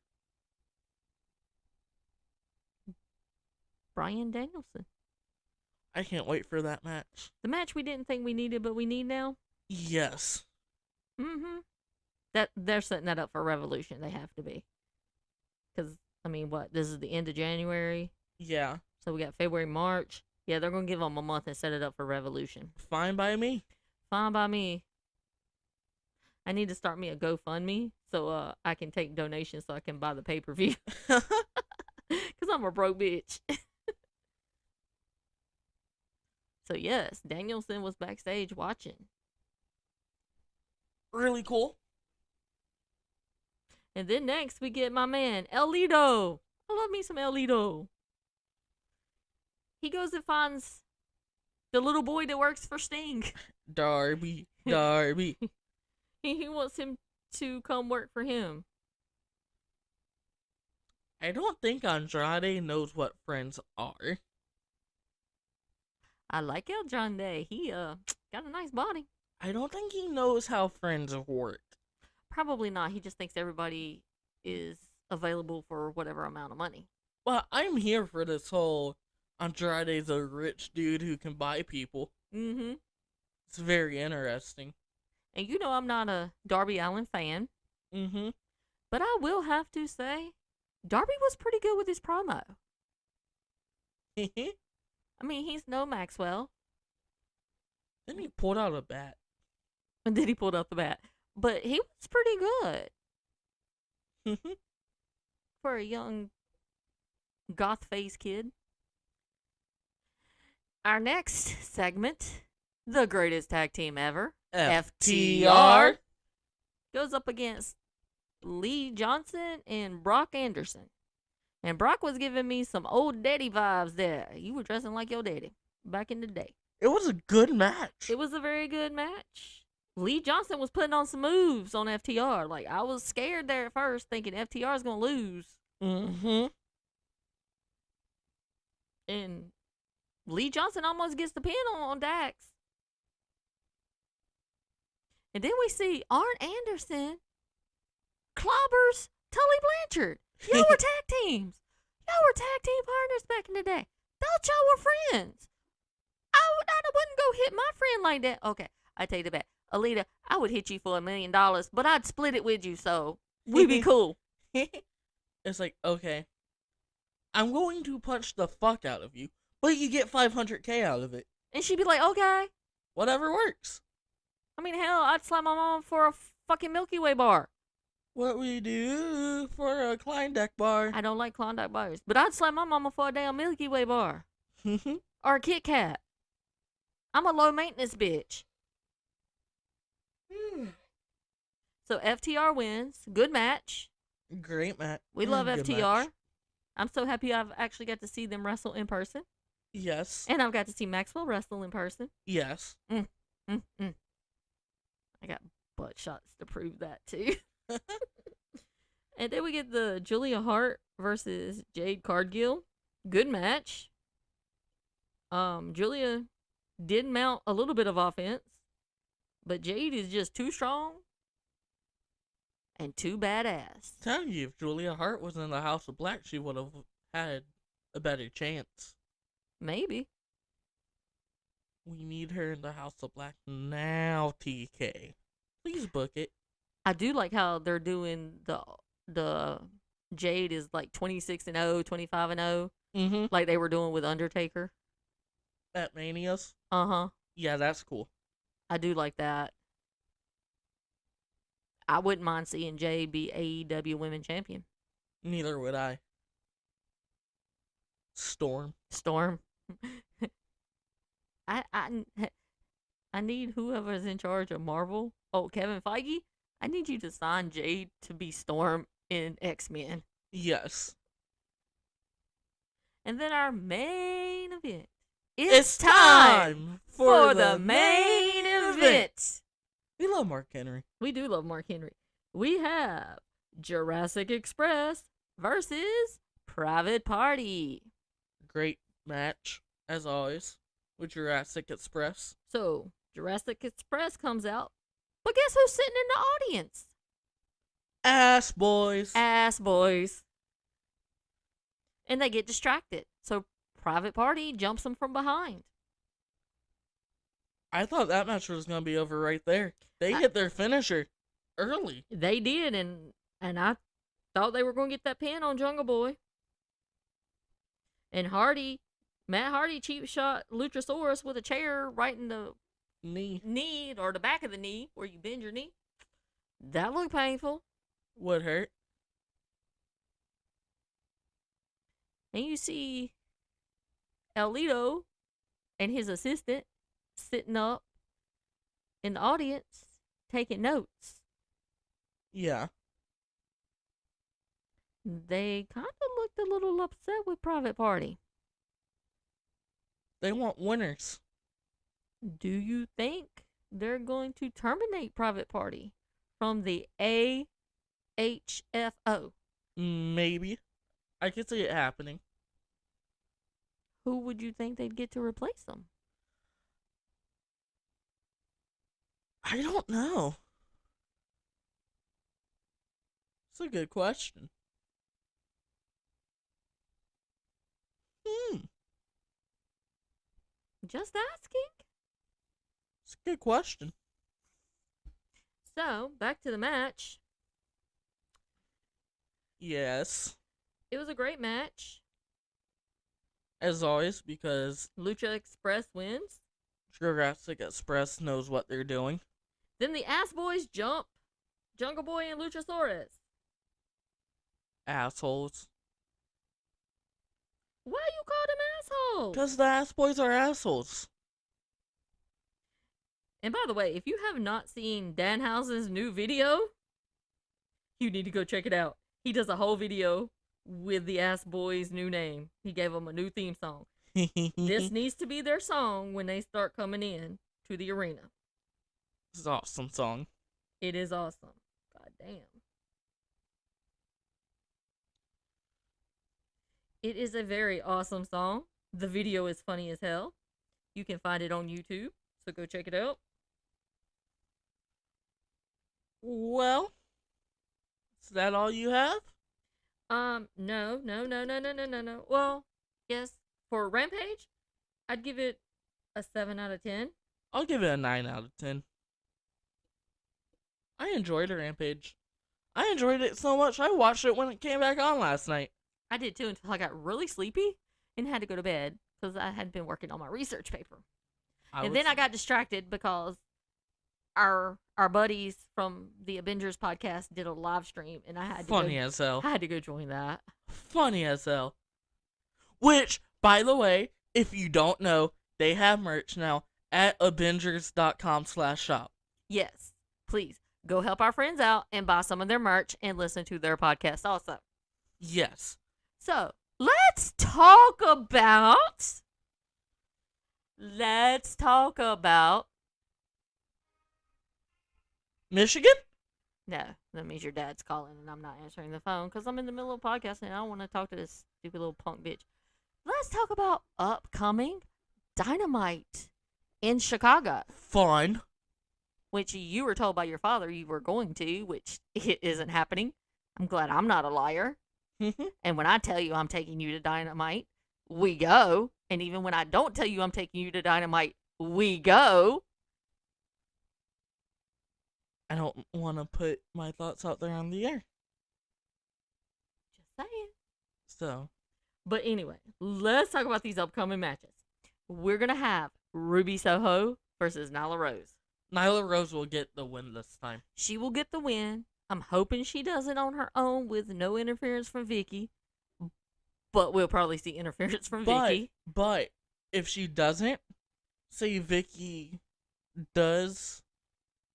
Bryan Danielson. I can't wait for that match. The match we didn't think we needed, but we need now. Yes. Mm-hmm. That they're setting that up for Revolution. They have to be. Because, this is the end of January. Yeah. So we got February, March. Yeah, they're going to give them a month and set it up for Revolution. Fine by me. Fine by me. I need to start me a GoFundMe so I can take donations so I can buy the pay-per-view. Because I'm a broke bitch. So, yes, Danielson was backstage watching. Really cool. And then next, we get my man, El Lido. I love me some El Lido. he goes and finds the little boy that works for Sting. Darby. He wants him to come work for him. I don't think Andrade knows what friends are. I like Elzare. He got a nice body. I don't think he knows how friends work. Probably not. He just thinks everybody is available for whatever amount of money. Well, I'm here for this whole Andrade's a rich dude who can buy people. Mm-hmm. It's very interesting. And you know I'm not a Darby Allin fan. Mm-hmm. But I will have to say, Darby was pretty good with his promo. I mean, he's no Maxwell. Then he pulled out a bat. And then he pulled out the bat. But he was pretty good. For a young goth face kid. Our next segment, the greatest tag team ever, FTR, goes up against Lee Johnson and Brock Anderson. And Brock was giving me some old daddy vibes there. You were dressing like your daddy back in the day. It was a good match. It was a very good match. Lee Johnson was putting on some moves on FTR. Like, I was scared there at first, thinking FTR is going to lose. Mm-hmm. And Lee Johnson almost gets the pin on Dax. And then we see Arn Anderson clobbers Tully Blanchard. Y'all were tag teams. Y'all were tag team partners back in the day. Thought y'all were friends. I wouldn't go hit my friend like that. Okay, I take it back. Alita, I would hit you for $1 million, but I'd split it with you, so we'd be cool. It's like, okay, I'm going to punch the fuck out of you, but you get $500K out of it. And she'd be like, okay. Whatever works. I mean, hell, I'd slap my mom for a fucking Milky Way bar. What we do for a Klondike bar. I don't like Klondike bars, but I'd slap my mama for a damn Milky Way bar. Or a Kit Kat. I'm a low maintenance bitch. So FTR wins. Good match. Great match. We love Good FTR. match. I'm so happy I've actually got to see them wrestle in person. Yes. And I've got to see Maxwell wrestle in person. Yes. I got butt shots to prove that too. And then we get the Julia Hart versus Jade Cardgill. Good match. Julia did mount a little bit of offense, but Jade is just too strong and too badass. Tell you, if Julia Hart was in the House of Black, she would have had a better chance. Maybe. We need her in the House of Black now, TK. Please book it. I do like how they're doing the Jade is like 26-0, 25-0, like they were doing with Undertaker at Manias. Yeah, that's cool. I do like that. I wouldn't mind seeing Jade be AEW Women Champion. Neither would I. Storm. I need whoever's in charge of Marvel. Oh, Kevin Feige. I need you to sign Jade to be Storm in X-Men. Yes. And then our main event. It's time for the main event. We love Mark Henry. We do love Mark Henry. We have Jurassic Express versus Private Party. Great match, as always, with Jurassic Express. So, Jurassic Express comes out. But guess who's sitting in the audience? Ass boys. Ass boys. And they get distracted. So Private Party jumps them from behind. I thought that match was going to be over right there. They hit their finisher early. They did, and I thought they were going to get that pin on Jungle Boy. And Matt Hardy cheap shot Luchasaurus with a chair right in the knee or the back of the knee where you bend your knee. That looked painful. Would hurt. And you see Elito and his assistant sitting up in the audience taking notes. Yeah. They kind of looked a little upset with Private Party. They want winners. Do you think they're going to terminate Private Party from the AHFO? Maybe. I could see it happening. Who would you think they'd get to replace them? I don't know. It's a good question. Just asking. It's a good question. So, back to the match. Yes. It was a great match. As always, because Lucha Express wins. Jurassic Express knows what they're doing. Then the Ass Boys jump Jungle Boy and Luchasaurus. Assholes. Why you call them assholes? Because the ass boys are assholes. And by the way, if you have not seen Danhausen's new video, you need to go check it out. He does a whole video with the Ass Boys' new name. He gave them a new theme song. This needs to be their song when they start coming in to the arena. It's an awesome song. It is awesome. God damn. It is a very awesome song. The video is funny as hell. You can find it on YouTube, so go check it out. Well, is that all you have? No. Well, yes, for Rampage, I'd give it a 7 out of 10. I'll give it a 9 out of 10. I enjoyed Rampage. I enjoyed it so much, I watched it when it came back on last night. I did too until I got really sleepy and had to go to bed because I had been working on my research paper. Then I got distracted because our buddies from the Avengers podcast did a live stream and I had to as hell. I had to go join that. Funny as hell. Which, by the way, if you don't know, they have merch now at Avengers.com/shop. Yes, please go help our friends out and buy some of their merch and listen to their podcast also. Yes. So, let's talk about Michigan? No, that means your dad's calling and I'm not answering the phone because I'm in the middle of a podcast and I don't want to talk to this stupid little punk bitch. Let's talk about upcoming Dynamite in Chicago. Fun. Which you were told by your father you were going to, which it isn't happening. I'm glad I'm not a liar. And when I tell you I'm taking you to Dynamite, we go. And even when I don't tell you I'm taking you to Dynamite, we go. I don't want to put my thoughts out there on the air. Just saying. So. But anyway, let's talk about these upcoming matches. We're going to have Ruby Soho versus Nyla Rose. Nyla Rose will get the win this time. She will get the win. I'm hoping she does it on her own with no interference from Vicky. But we'll probably see interference from Vicky. But if she doesn't, say Vicky does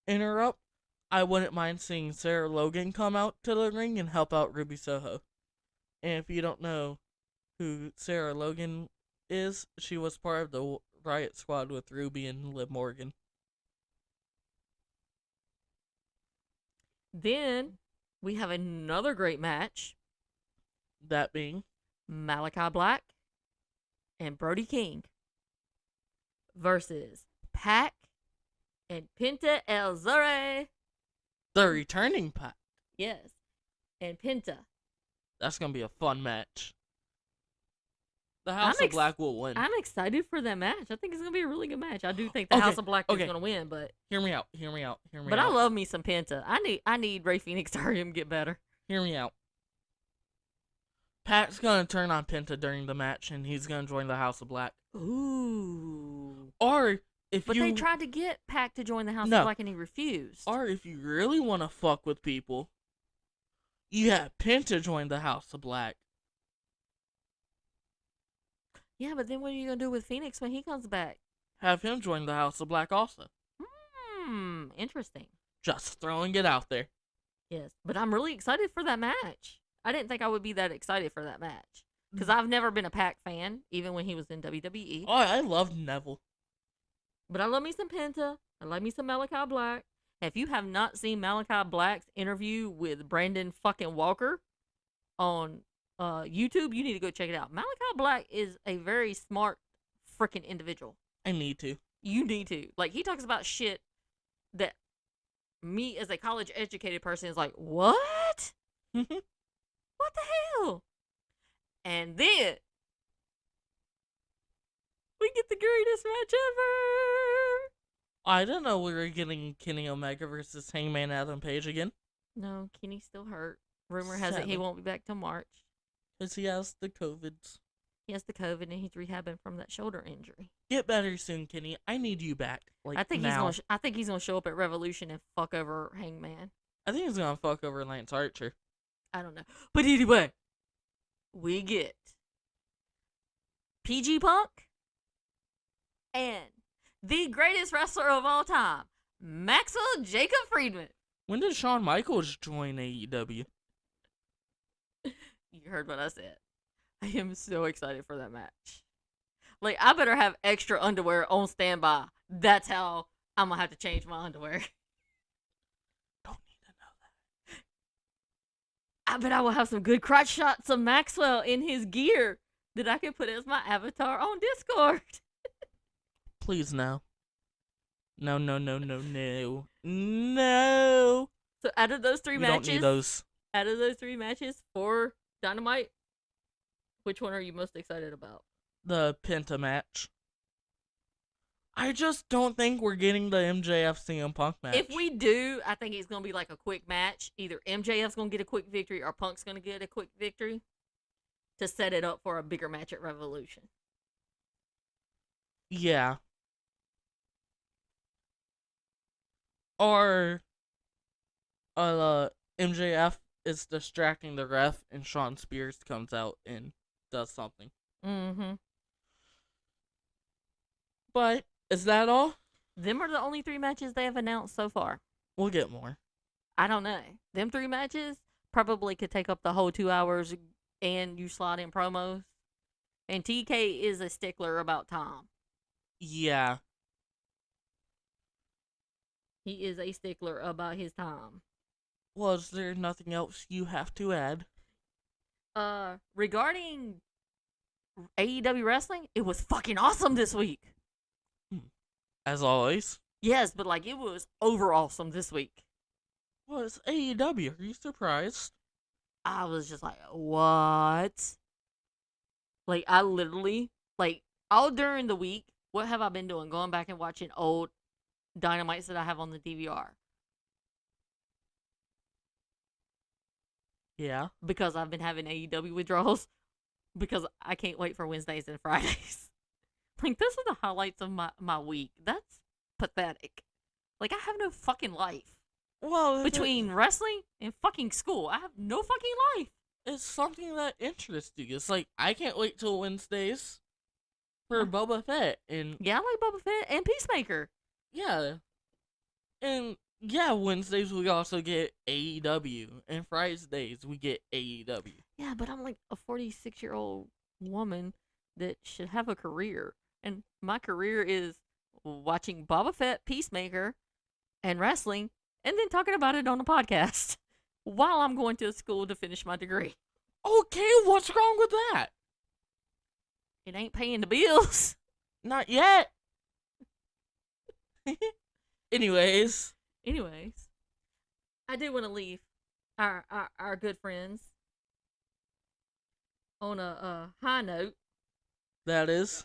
interrupt, I wouldn't mind seeing Sarah Logan come out to the ring and help out Ruby Soho. And if you don't know who Sarah Logan is, she was part of the Riot Squad with Ruby and Liv Morgan. Then we have another great match. That being Malachi Black and Brody King versus Pac and Penta Elzare. the returning Pac. Yes. And Penta. That's going to be a fun match. The House of Black will win. I'm excited for that match. I think it's going to be a really good match. I do think the House of Black is going to win, but... Hear me out. But I love me some Penta. I need Rey Fenix to hurry him get better. Hear me out. Pac's going to turn on Penta during the match, and he's going to join the House of Black. Ooh. Or But they tried to get Pac to join the House of Black, and he refused. Or if you really want to fuck with people, you have Penta join the House of Black. Yeah, but then what are you going to do with Phoenix when he comes back? Have him join the House of Black also. Interesting. Just throwing it out there. Yes, but I'm really excited for that match. I didn't think I would be that excited for that match. Because I've never been a Pac fan, even when he was in WWE. Oh, I love Neville. But I love me some Penta. I love me some Malachi Black. If you have not seen Malachi Black's interview with Brandon fucking Walker on YouTube, you need to go check it out. Malachi Black is a very smart freaking individual. I need to. You need to. Like, he talks about shit that me as a college educated person is like, what? What the hell? And then we get the greatest match ever. I didn't know we were getting Kenny Omega versus Hangman Adam Page again. No, Kenny's still hurt. Rumor has it he Sadly. won't be back till March. Because he has the COVIDs. He has the COVID and he's rehabbing from that shoulder injury. Get better soon, Kenny. I need you back. Like, I think now. I think he's gonna show up at Revolution and fuck over Hangman. I think he's gonna fuck over Lance Archer. I don't know, but anyway, we get PG Punk and the greatest wrestler of all time, Maxwell Jacob Friedman. When did Shawn Michaels join AEW? You heard what I said. I am so excited for that match. Like, I better have extra underwear on standby. That's how I'm gonna have to change my underwear. Don't need to know that. I bet I will have some good crotch shots of Maxwell in his gear that I can put as my avatar on Discord. Please, no. No. No. So out of those three We matches, don't need those. out of those three matches for Dynamite, which one are you most excited about? The Penta match. I just don't think we're getting the MJF CM Punk match. If we do, I think it's going to be like a quick match. Either MJF's going to get a quick victory or Punk's going to get a quick victory to set it up for a bigger match at Revolution. Yeah. Or MJF is distracting the ref and Sean Spears comes out and does something. Mm-hmm. But is that all? Them are the only three matches they have announced so far. We'll get more. I don't know. Them three matches probably could take up the whole 2 hours and you slot in promos. And TK is a stickler about time. Yeah. He is a stickler about his time. Was there nothing else you have to add? Regarding AEW wrestling, it was fucking awesome this week. As always. Yes, but like it was over awesome this week. Well, it's AEW. Are you surprised? I was just like, what? Like, I literally, like, all during the week, what have I been doing? Going back and watching old Dynamites that I have on the DVR. Yeah. Because I've been having AEW withdrawals. Because I can't wait for Wednesdays and Fridays. Like, those are the highlights of my week. That's pathetic. Like, I have no fucking life. Well, Between wrestling and fucking school, I have no fucking life. it's something that interests you. It's like, I can't wait till Wednesdays for Boba Fett. And Yeah, I like Boba Fett and Peacemaker. yeah. And yeah, Wednesdays we also get AEW. And Fridays we get AEW. Yeah, but I'm like a 46-year-old woman that should have a career. And my career is watching Boba Fett, Peacemaker, and wrestling, and then talking about it on a podcast while I'm going to school to finish my degree. Okay, what's wrong with that? It ain't paying the bills. Not yet. Anyways, I do want to leave our good friends on a high note. that is.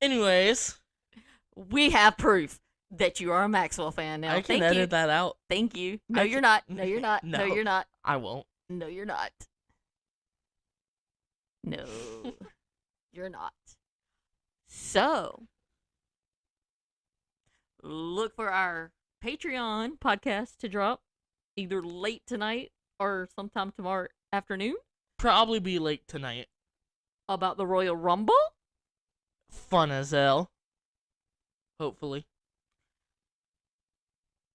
Anyways, We have proof that you are a Maxwell fan now. I can Thank edit you. that out. Thank you. No, I you're can- not. No, you're not. No, No. you're not. I won't. No, you're not. No, you're not. So, look for our Patreon podcast to drop either late tonight or sometime tomorrow afternoon Probably be late tonight. about the Royal Rumble. Fun as hell. Hopefully.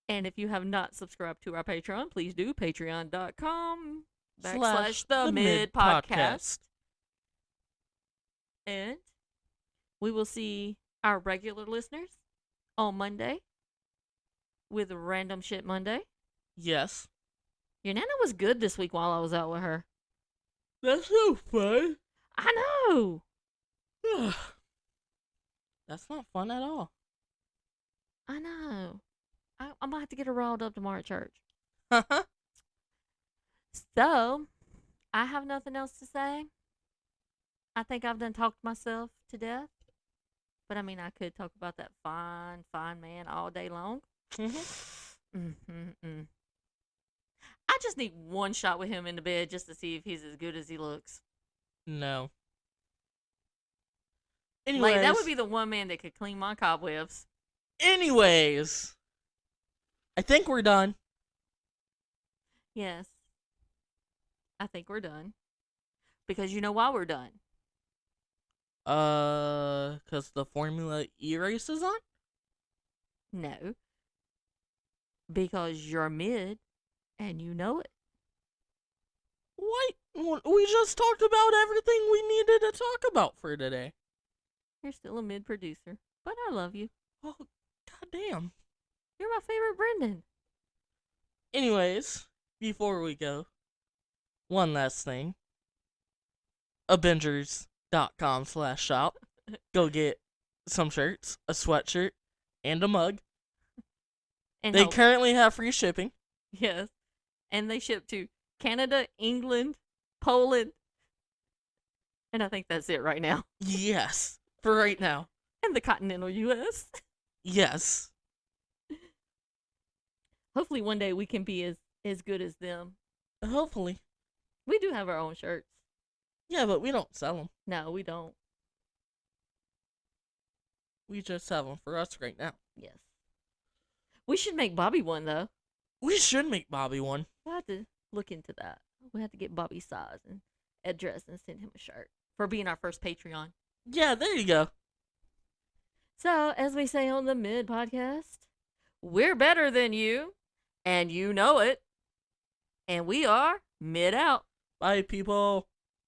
And if you have not subscribed to our Patreon, please do. Patreon.com Slash /the the mid Mid podcast. Podcast. And we will see our regular listeners on Monday with Random Shit Monday. Yes. Your Nana was good this week while I was out with her. That's so fun. I know. That's not fun at all. I know. I'm going to have to get her riled up tomorrow at church. So, I have nothing else to say. I think I've done talked myself to death. But I mean, I could talk about that fine, fine man all day long. I just need one shot with him in the bed just to see if he's as good as he looks. No. Anyways, Like, that would be the one man that could clean my cobwebs. Anyways, I think we're done. Yes. I think we're done. Because you know why we're done? 'Cause the Formula E race is on? No. Because you're mid and you know it. What? We just talked about everything we needed to talk about for today. You're still a mid producer. But I love you. Oh, goddamn. You're my favorite Brendan. Anyways, before we go, one last thing. Avengers.com/shop. Go get some shirts, a sweatshirt, and a mug. And They help. currently have free shipping. Yes. And they ship to Canada, England, Poland. And I think that's it right now. Yes, for right now. And the continental U.S. Yes. Hopefully one day we can be as good as them. Hopefully. We do have our own shirts. Yeah, but we don't sell them. No, we don't. We just have them for us right now. Yes. We should make Bobby one, though. We should make Bobby one. We'll have to look into that. We have to get Bobby's size and address and send him a shirt for being our first Patreon. Yeah, there you go. So, as we say on the Mid Podcast, we're better than you, and you know it. And we are Mid out. Bye, people.